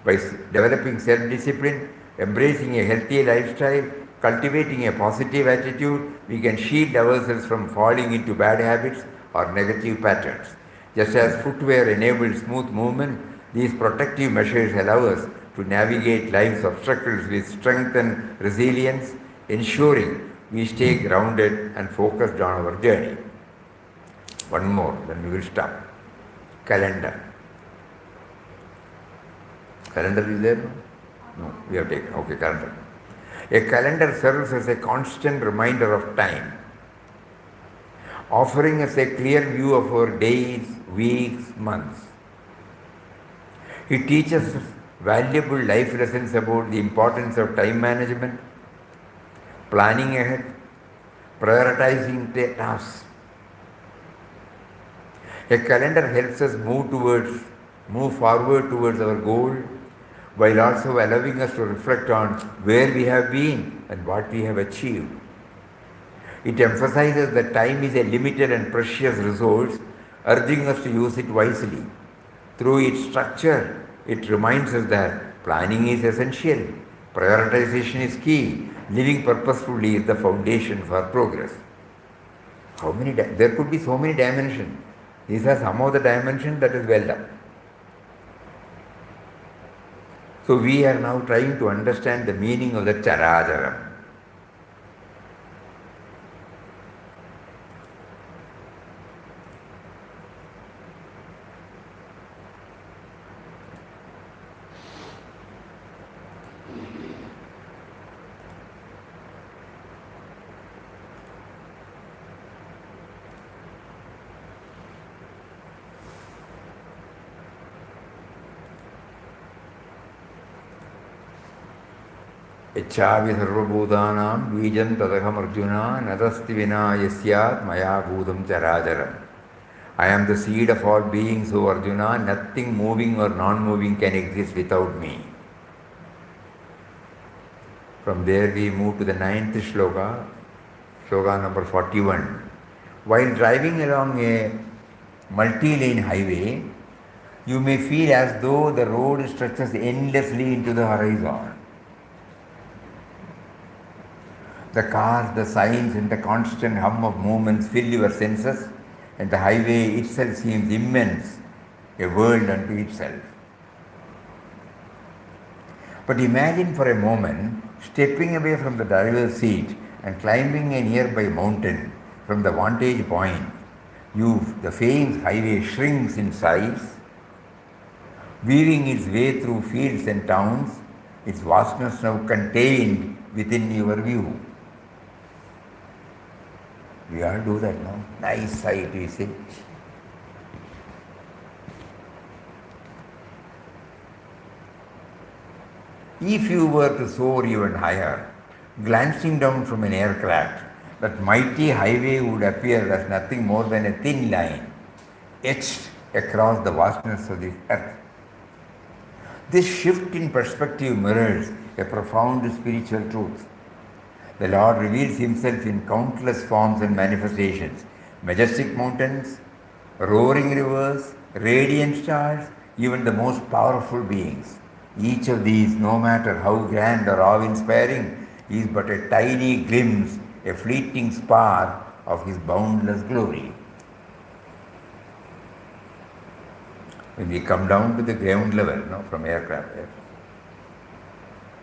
Speaker 4: By developing self-discipline, embracing a healthy lifestyle, cultivating a positive attitude, we can shield ourselves from falling into bad habits or negative patterns. Just as footwear enables smooth movement, these protective measures allow us to navigate life's obstacles with strength and resilience, ensuring we stay grounded and focused on our journey. One more, then we will stop. Calendar. Calendar is there? No, we have taken. Okay, calendar. A calendar serves as a constant reminder of time, offering us a clear view of our days, weeks, months. It teaches us valuable life lessons about the importance of time management, planning ahead, prioritizing tasks. A calendar helps us move forward towards our goal, while also allowing us to reflect on where we have been and what we have achieved. It emphasizes that time is a limited and precious resource, urging us to use it wisely. Through its structure, it reminds us that planning is essential, prioritization is key, living purposefully is the foundation for progress. There could be so many dimensions. These are some of the dimensions that is well done. So we are now trying to understand the meaning of the Characharam. Ichchavi sarvabhutanam dvijam tadaham arjuna nadasti vina yasyat maya bhudam characharam. I am the seed of all beings, O Arjuna. Nothing moving or non-moving can exist without me. From there we move to the 9th shloka, shloka number 41. While driving along a multi-lane highway, you may feel as though the road stretches endlessly into the horizon. The cars, the signs, and the constant hum of movements fill your senses, and the highway itself seems immense, a world unto itself. But imagine for a moment stepping away from the driver's seat and climbing a nearby mountain. From the vantage point, the famed highway shrinks in size, weaving its way through fields and towns, its vastness now contained within your view. We all do that now. Nice sight, we see. If you were to soar even higher, glancing down from an aircraft, that mighty highway would appear as nothing more than a thin line etched across the vastness of the earth. This shift in perspective mirrors a profound spiritual truth. The Lord reveals Himself in countless forms and manifestations: majestic mountains, roaring rivers, radiant stars, even the most powerful beings. Each of these, no matter how grand or awe-inspiring, is but a tiny glimpse, a fleeting spark of His boundless glory. When we come down to the ground level, from aircraft,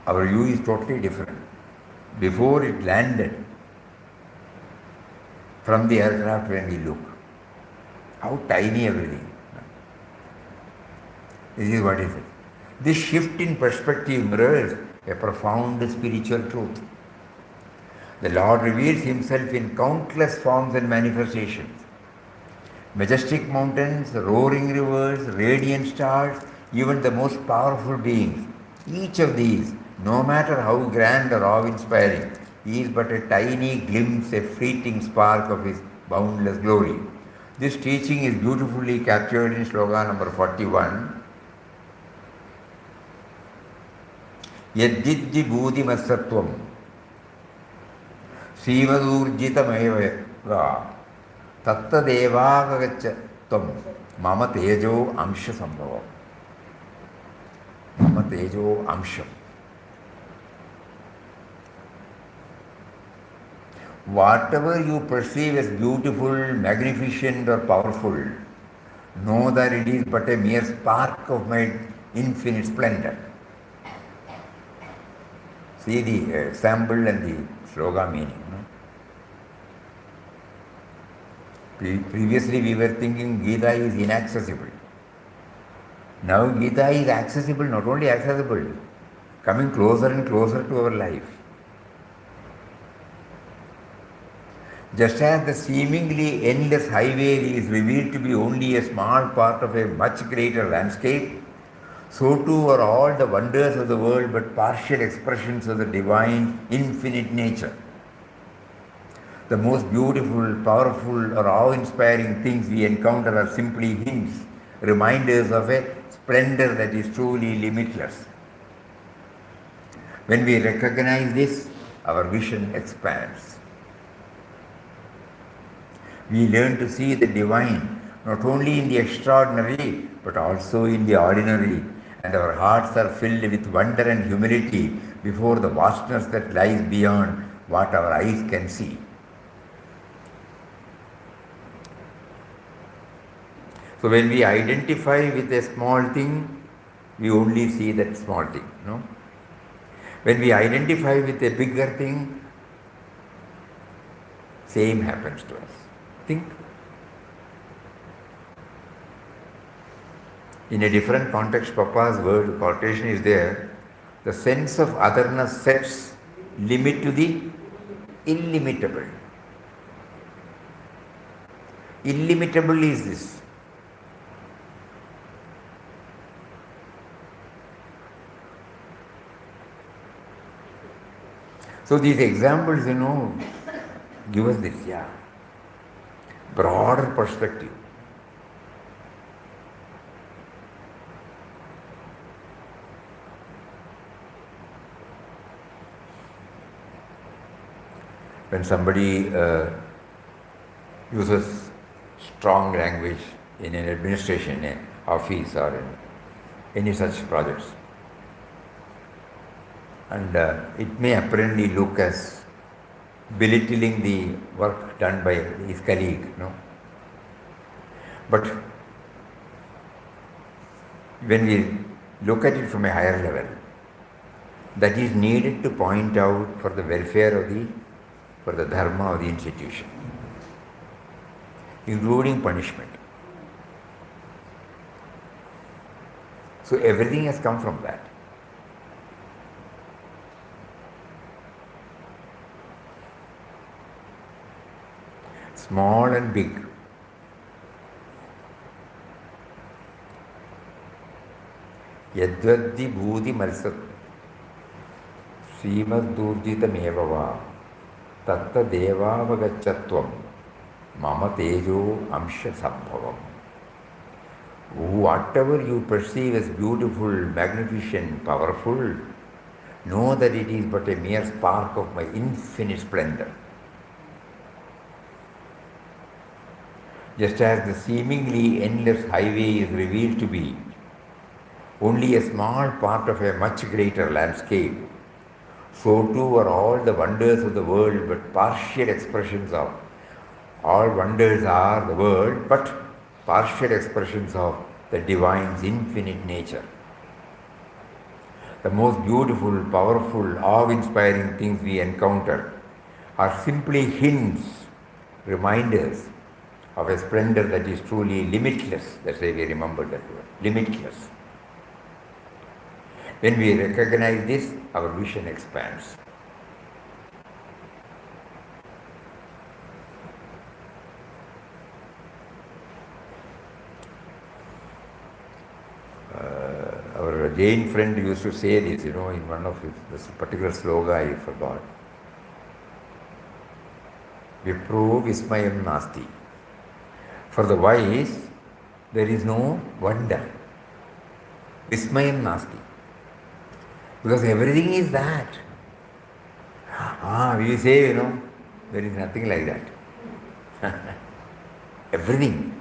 Speaker 4: our view is totally different. Before it landed, from the aircraft when we look, how tiny everything. This is what he said. This shift in perspective mirrors a profound spiritual truth. The Lord reveals himself in countless forms and manifestations. Majestic mountains, roaring rivers, radiant stars, even the most powerful beings. Each of these, no matter how grand or awe-inspiring, is but a tiny glimpse, a fleeting spark of his boundless glory. This teaching is beautifully captured in slogan number 41. Yadjidji Budhimasattvam Sivadurjitamayava Tattadevagachatvam Mama Tejo Amsha Sambhavam. Mama Tejo Amsham. Whatever you perceive as beautiful, magnificent, or powerful, know that it is but a mere spark of my infinite splendor. See the sample and the sloga meaning. No? Previously we were thinking Gita is inaccessible. Now Gita is accessible, not only accessible, coming closer and closer to our life. Just as the seemingly endless highway is revealed to be only a small part of a much greater landscape, so too are all the wonders of the world but partial expressions of the divine infinite nature. The most beautiful, powerful, or awe-inspiring things we encounter are simply hints, reminders of a splendor that is truly limitless. When we recognize this, our vision expands. We learn to see the divine not only in the extraordinary but also in the ordinary, and our hearts are filled with wonder and humility before the vastness that lies beyond what our eyes can see. So when we identify with a small thing, we only see that small thing. No? When we identify with a bigger thing, same happens to us. Think. In a different context, Papa's word, quotation is there. The sense of otherness sets limit to the illimitable. Illimitable is this. So these examples, give us this, broader perspective. When somebody uses strong language in an administration, in an office or in any such projects, and it may apparently look as belittling the work done by his colleague, But when we look at it from a higher level, that is needed to point out for the welfare of for the dharma of the institution, including punishment. So everything has come from that. Small and big. Yadvaddi bhudi marsat Srimad Durjita Mevava Tatta Devavagachatvam Mama Tejo Amsha Sambhavam. Whatever you perceive as beautiful, magnificent, powerful, know that it is but a mere spark of my infinite splendor. Just as the seemingly endless highway is revealed to be only a small part of a much greater landscape, so too are all the wonders of the world but partial expressions of. All wonders are the world but partial expressions of the divine's infinite nature. The most beautiful, powerful, awe-inspiring things we encounter are simply hints, reminders of a splendor that is truly limitless. That's why we remember that word, limitless. When we recognize this, our vision expands. Our Jain friend used to say this, in one of his this particular sloga I forgot. Vipro Vismayam Nasti. For the wise, there is no wonder. Vismayam Nasti. Because everything is that. We say, there is nothing like that. Everything.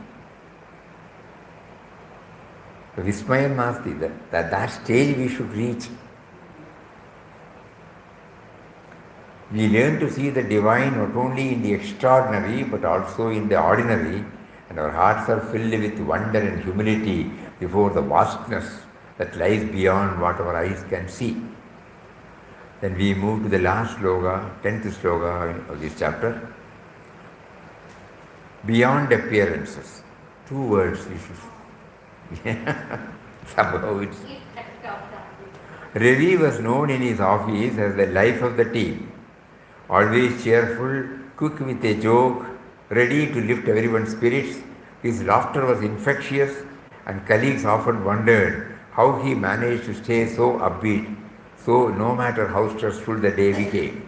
Speaker 4: Vismayam Nasti, that stage we should reach. We learn to see the divine not only in the extraordinary but also in the ordinary, and our hearts are filled with wonder and humility before the vastness that lies beyond what our eyes can see. Then we move to the last sloga, 10th sloga of this chapter. Beyond appearances. 2 words we should. Somehow it's. Ravi was known in his office as the life of the team. Always cheerful, quick with a joke, ready to lift everyone's spirits. His laughter was infectious, and colleagues often wondered how he managed to stay so upbeat, so no matter how stressful the day became.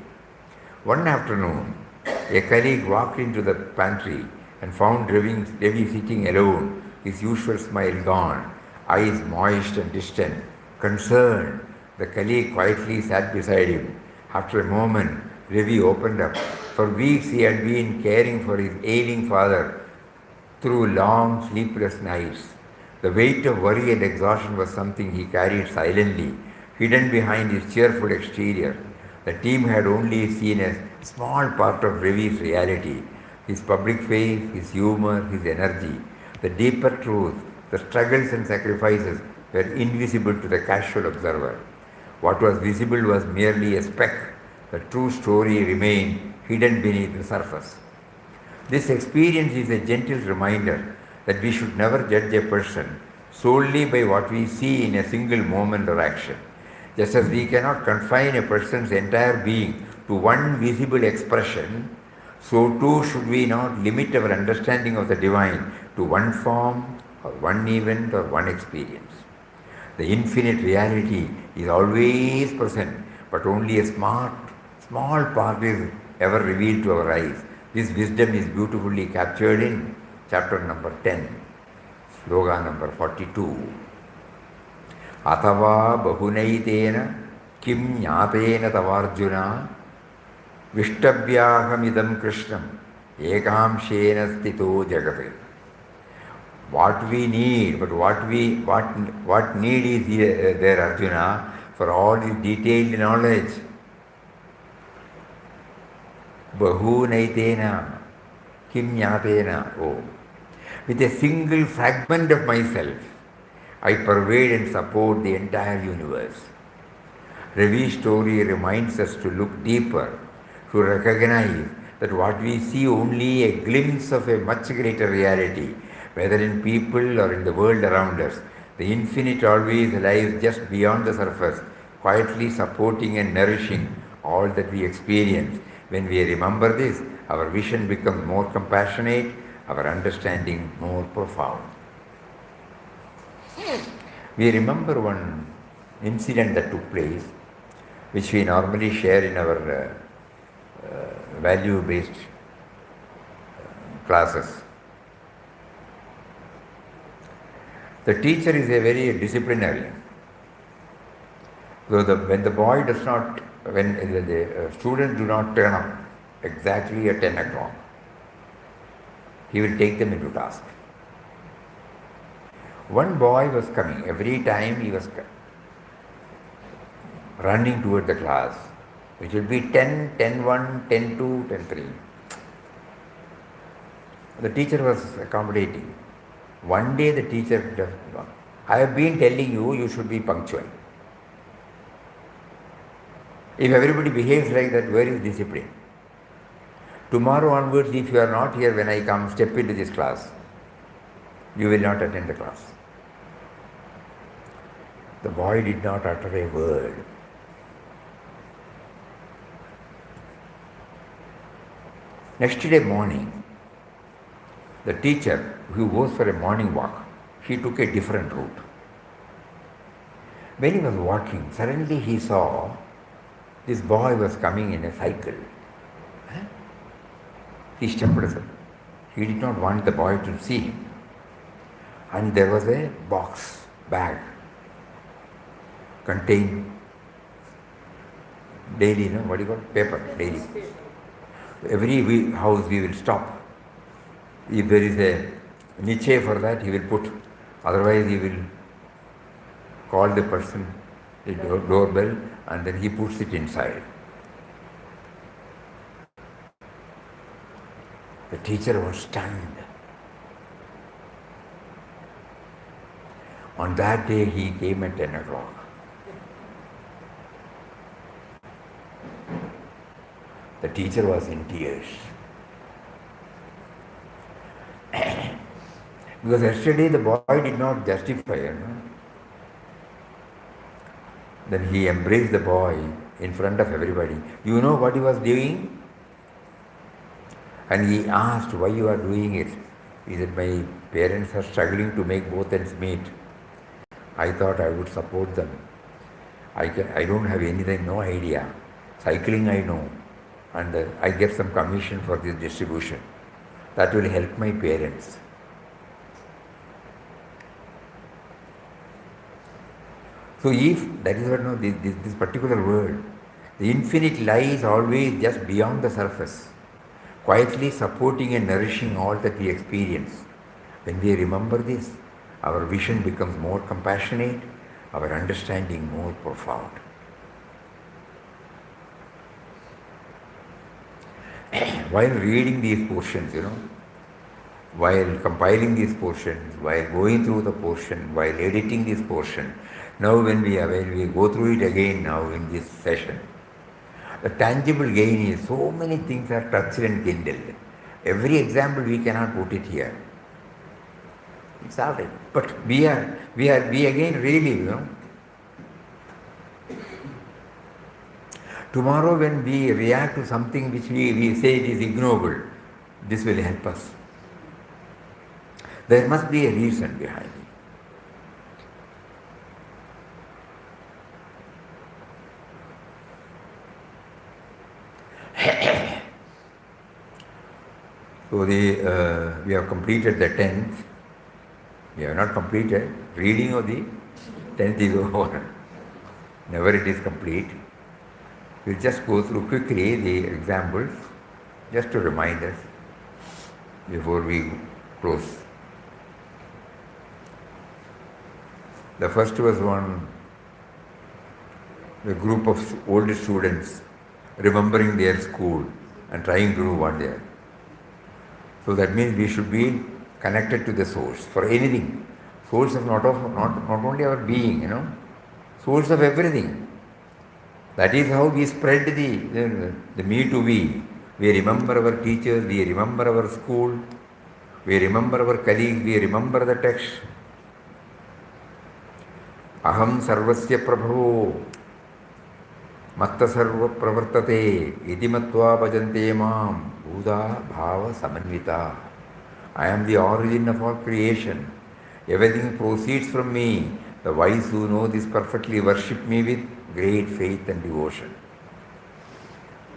Speaker 4: One afternoon, a colleague walked into the pantry and found Ravi sitting alone, his usual smile gone, eyes moist and distant. Concerned, the colleague quietly sat beside him. After a moment, Ravi opened up. For weeks he had been caring for his ailing father through long sleepless nights. The weight of worry and exhaustion was something he carried silently, hidden behind his cheerful exterior. The team had only seen a small part of Ravi's reality, his public face, his humor, his energy. The deeper truth, the struggles and sacrifices were invisible to the casual observer. What was visible was merely a speck. The true story remained hidden beneath the surface. This experience is a gentle reminder that we should never judge a person solely by what we see in a single moment or action. Just as we cannot confine a person's entire being to one visible expression, so too should we not limit our understanding of the divine to one form or one event or one experience. The infinite reality is always present, but only a small part is ever revealed to our eyes. This wisdom is beautifully captured in chapter number 10, sloga number 42. Atava bahunaitena kim jnatena tavarjuna vishtabhyahamidam krishnam ekamshena stito jagate. What we need, but what need is there, Arjuna, for all this detailed knowledge? Bahunaitena kim jnatena. Oh, with a single fragment of myself, I pervade and support the entire universe. Ravi's story reminds us to look deeper, to recognize that what we see only a glimpse of a much greater reality, whether in people or in the world around us. The infinite always lies just beyond the surface, quietly supporting and nourishing all that we experience. When we remember this, our vision becomes more compassionate, our understanding more profound. We remember one incident that took place, which we normally share in our value-based classes. The teacher is a very disciplinarian. So when the boy does not, when the students do not turn up exactly at 10 o'clock, he will take them into task. One boy was coming, every time he was running toward the class, which will be 10, 10-1, 10-2, 10-3. The teacher was accommodating. One day the teacher just gone. I have been telling you, you should be punctual. If everybody behaves like that, where is discipline? Tomorrow onwards, if you are not here when I come, step into this class. You will not attend the class. The boy did not utter a word. Next day morning, the teacher who goes for a morning walk, he took a different route. When he was walking, suddenly he saw this boy was coming in a cycle. He stepped aside. He did not want the boy to see him. And there was a box, bag, contained daily, what do you call it? Paper, daily. Every house we will stop. If there is a niche for that, he will put. Otherwise, he will call the person, the doorbell, and then he puts it inside. The teacher was stunned. On that day, he came at 10 o'clock. The teacher was in tears. Because yesterday the boy did not justify. Then he embraced the boy in front of everybody. You know what he was doing? And he asked, why you are doing it? He said, my parents are struggling to make both ends meet. I thought I would support them. I don't have anything, no idea. Cycling I know. And I get some commission for this distribution. That will help my parents. So if, that is what this particular word, the infinite lies always just beyond the surface, quietly supporting and nourishing all that we experience. When we remember this, our vision becomes more compassionate, our understanding more profound. While reading these portions, while compiling these portions, while going through the portion, while editing this portion, now when we go through it again now in this session, the tangible gain is so many things are touched and kindled. Every example we cannot put it here. It's all right. But we again relive, Tomorrow when we react to something which we say it is ignoble, this will help us. There must be a reason behind it. So we have completed the 10th. We have not completed. Reading of the 10th is over. Never it is complete. We'll just go through quickly the examples, just to remind us before we close. The first was the group of old students remembering their school and trying to do what they are. So that means we should be connected to the source for anything. Source of not only our being, source of everything. That is how we spread the me to we. We remember our teachers, we remember our school, we remember our colleagues, we remember the text. Aham sarvasya prabhavo matta sarva pravartate iti matva bhajante mam bhuda bhava samanvita. I am the origin of all creation. Everything proceeds from me. The wise who know this perfectly worship me with great faith and devotion.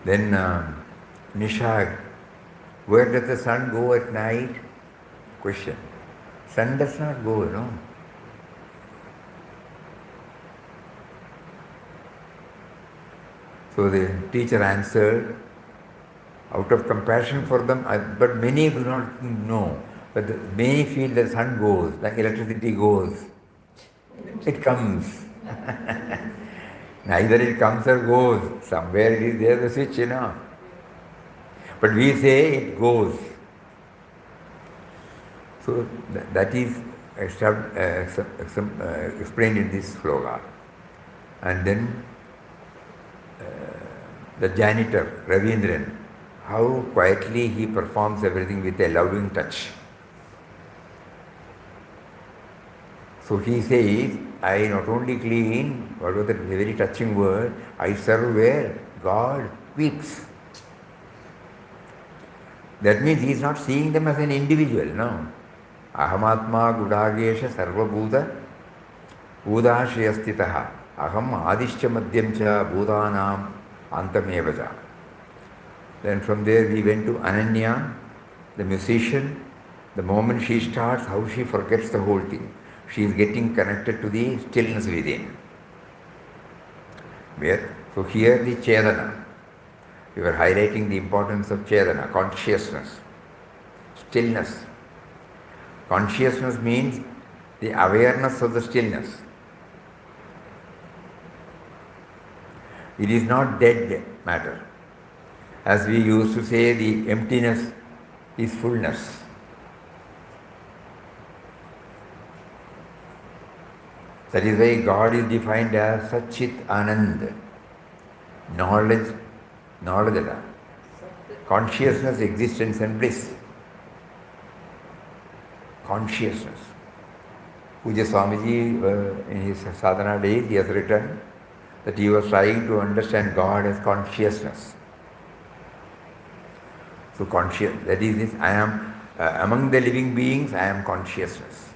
Speaker 4: Then Nishag, where does the sun go at night? Question. Sun does not go, So the teacher answered, out of compassion for them, but many do not know. But many feel the sun goes, the electricity goes. It comes. Neither it comes or goes. Somewhere it is there, the switch, But we say it goes. So that is explained in this sloka. And then the janitor, Ravindran, how quietly he performs everything with a loving touch. So he says, I not only clean, what was the very touching word, I serve where God weeps. That means he is not seeing them as an individual, no. Ahamatma gudagesha sarvabhuta bhudashayastitaha aham adishya madhyamcha bhutanam antamevaja. Then from there we went to Ananya, the musician. The moment she starts, how she forgets the whole thing. She is getting connected to the stillness within. Where? So here the Chedana. We were highlighting the importance of Chedana, consciousness, stillness. Consciousness means the awareness of the stillness. It is not dead matter. As we used to say, the emptiness is fullness. That is why God is defined as Satchit Anand. Knowledge, consciousness, existence and bliss. Consciousness. Puja Swamiji, in his sadhana days, he has written that he was trying to understand God as consciousness. So conscious, that is this, I am among the living beings, I am consciousness.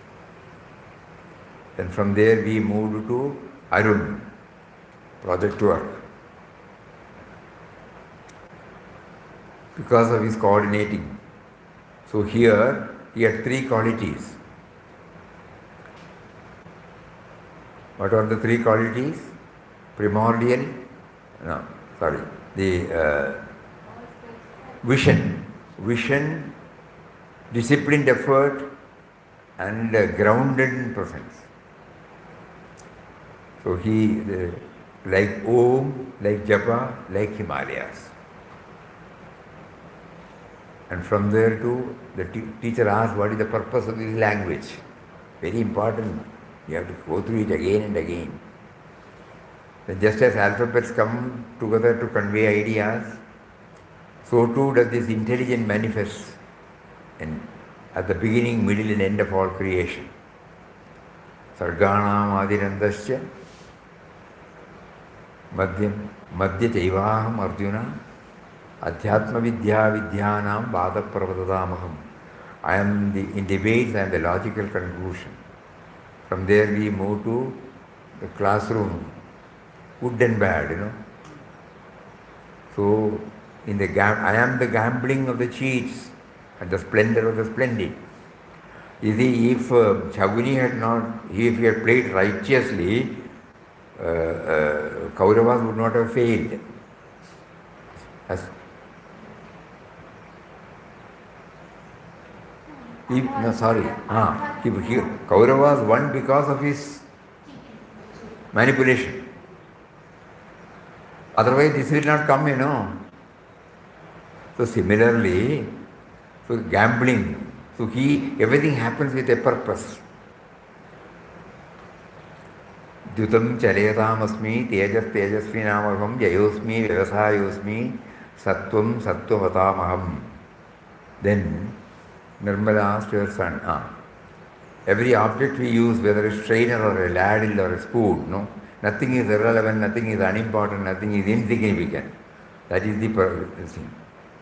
Speaker 4: Then from there we moved to Arun, project work. Because of his coordinating. So here he had three qualities. What are the three qualities? Primordial, vision, disciplined effort and grounded in presence. So he, like Om, like Japa, like Himalayas. And from there too, the teacher asked, what is the purpose of this language? Very important. You have to go through it again and again. Then just as alphabets come together to convey ideas, so too does this intelligence manifest at the beginning, middle and end of all creation. Sarganam adirandasya madhya chaivaham Arjuna adhyatma vidya vidyanam vada pravadadamaham. I am in debates, I am the logical conclusion. From there we move to the classroom, good and bad, So I am the gambling of the cheats and the splendor of the splendid. You see, if Shaguni if he had played righteously, Kauravas would not have failed. Kauravas won because of his manipulation. Otherwise this will not come, So similarly, gambling, everything happens with a purpose. Dyutam chaletam asmi, tejas tejasvinamaham, jayosmi, vyavasayosmi, sattvam sattvatamaham. Then Nirmala asked her son, every object we use, whether it's trainer or a ladle or a spoon, nothing is irrelevant, nothing is unimportant, nothing is insignificant. That is the thing.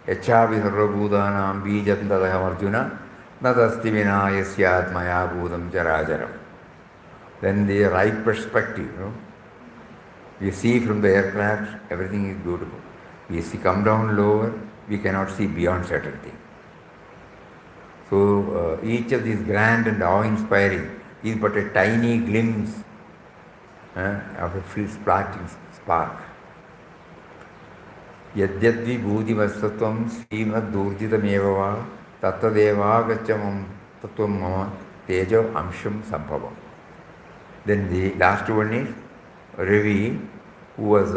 Speaker 4: Echavi sarvabhudanam bijam tadaham Arjuna nadasti vinayasyat maya bhudam characharam. Then the right perspective, we see from the aircraft, everything is beautiful. We come down lower, we cannot see beyond certain things. So each of these grand and awe-inspiring is but a tiny glimpse of a splashing spark. Yadyadvi bhudhivastatvam srimad durjitameva va tattadevagachamam tattvam mama tejo amsham sambhavam. Then the last one is Ravi, who was,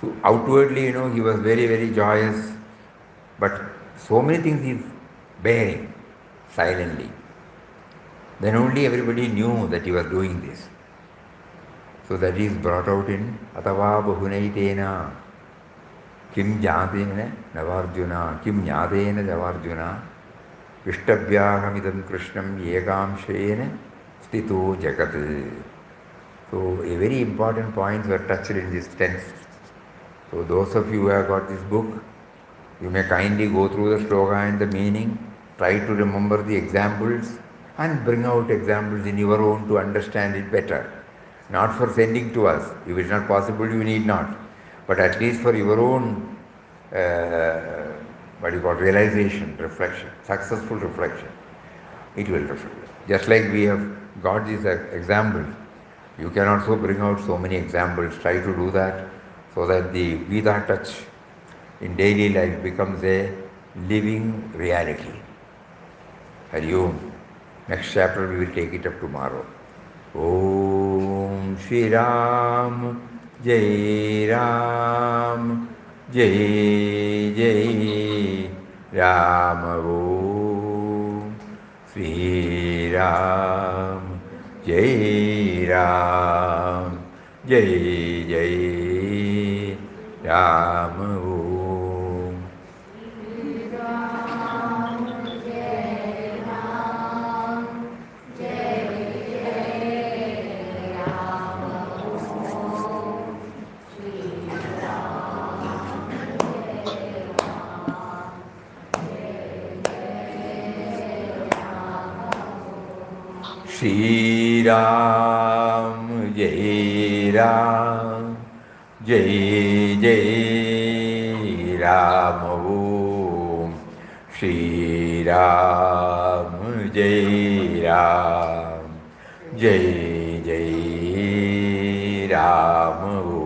Speaker 4: so outwardly, he was very, very joyous, but so many things he is bearing silently. Then only everybody knew that he was doing this. So that is brought out in Atava Bahunaitena Kim Jatena Navarjuna Kim Yadena Javarjuna Vishtabhyahamidam Krishnam Yegam Shrena Stito Jagat. So a very important points were touched in this tense. So those of you who have got this book, you may kindly go through the sloka and the meaning, try to remember the examples and bring out examples in your own to understand it better. Not for sending to us. If it is not possible, you need not. But at least for your own, realization, reflection, successful reflection, it will reflect. Just like we have got these examples, you can also bring out so many examples. Try to do that so that the Gita touch in daily life becomes a living reality. Hari Om. Next chapter we will take it up tomorrow. Om Shri Ram Jai Ram Jai Jai Ram Om Shri Ram Jai Ram Jai Jai Ram Om. Shri Ram Jai Ram Jai Jai Ram Om Shri Ram Jai Ram Jai Jai Ram Om.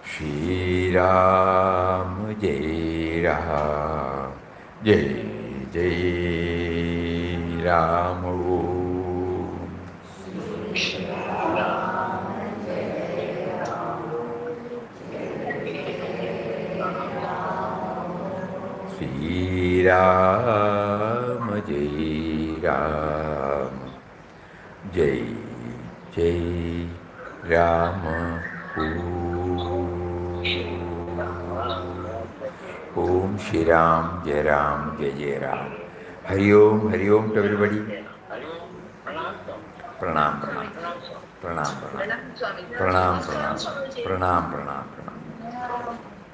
Speaker 4: Shri Ram Jai Ram Jai Jai Ram Om. Shri Ram Jai Ram Jai Jai Ram Om. Om Shri Ram Jai Ram Jai Jai Ram. Hari Om to everybody. Pranam, pranam, pranam, pranam, pranam, pranam, pranam, pranam, pranam.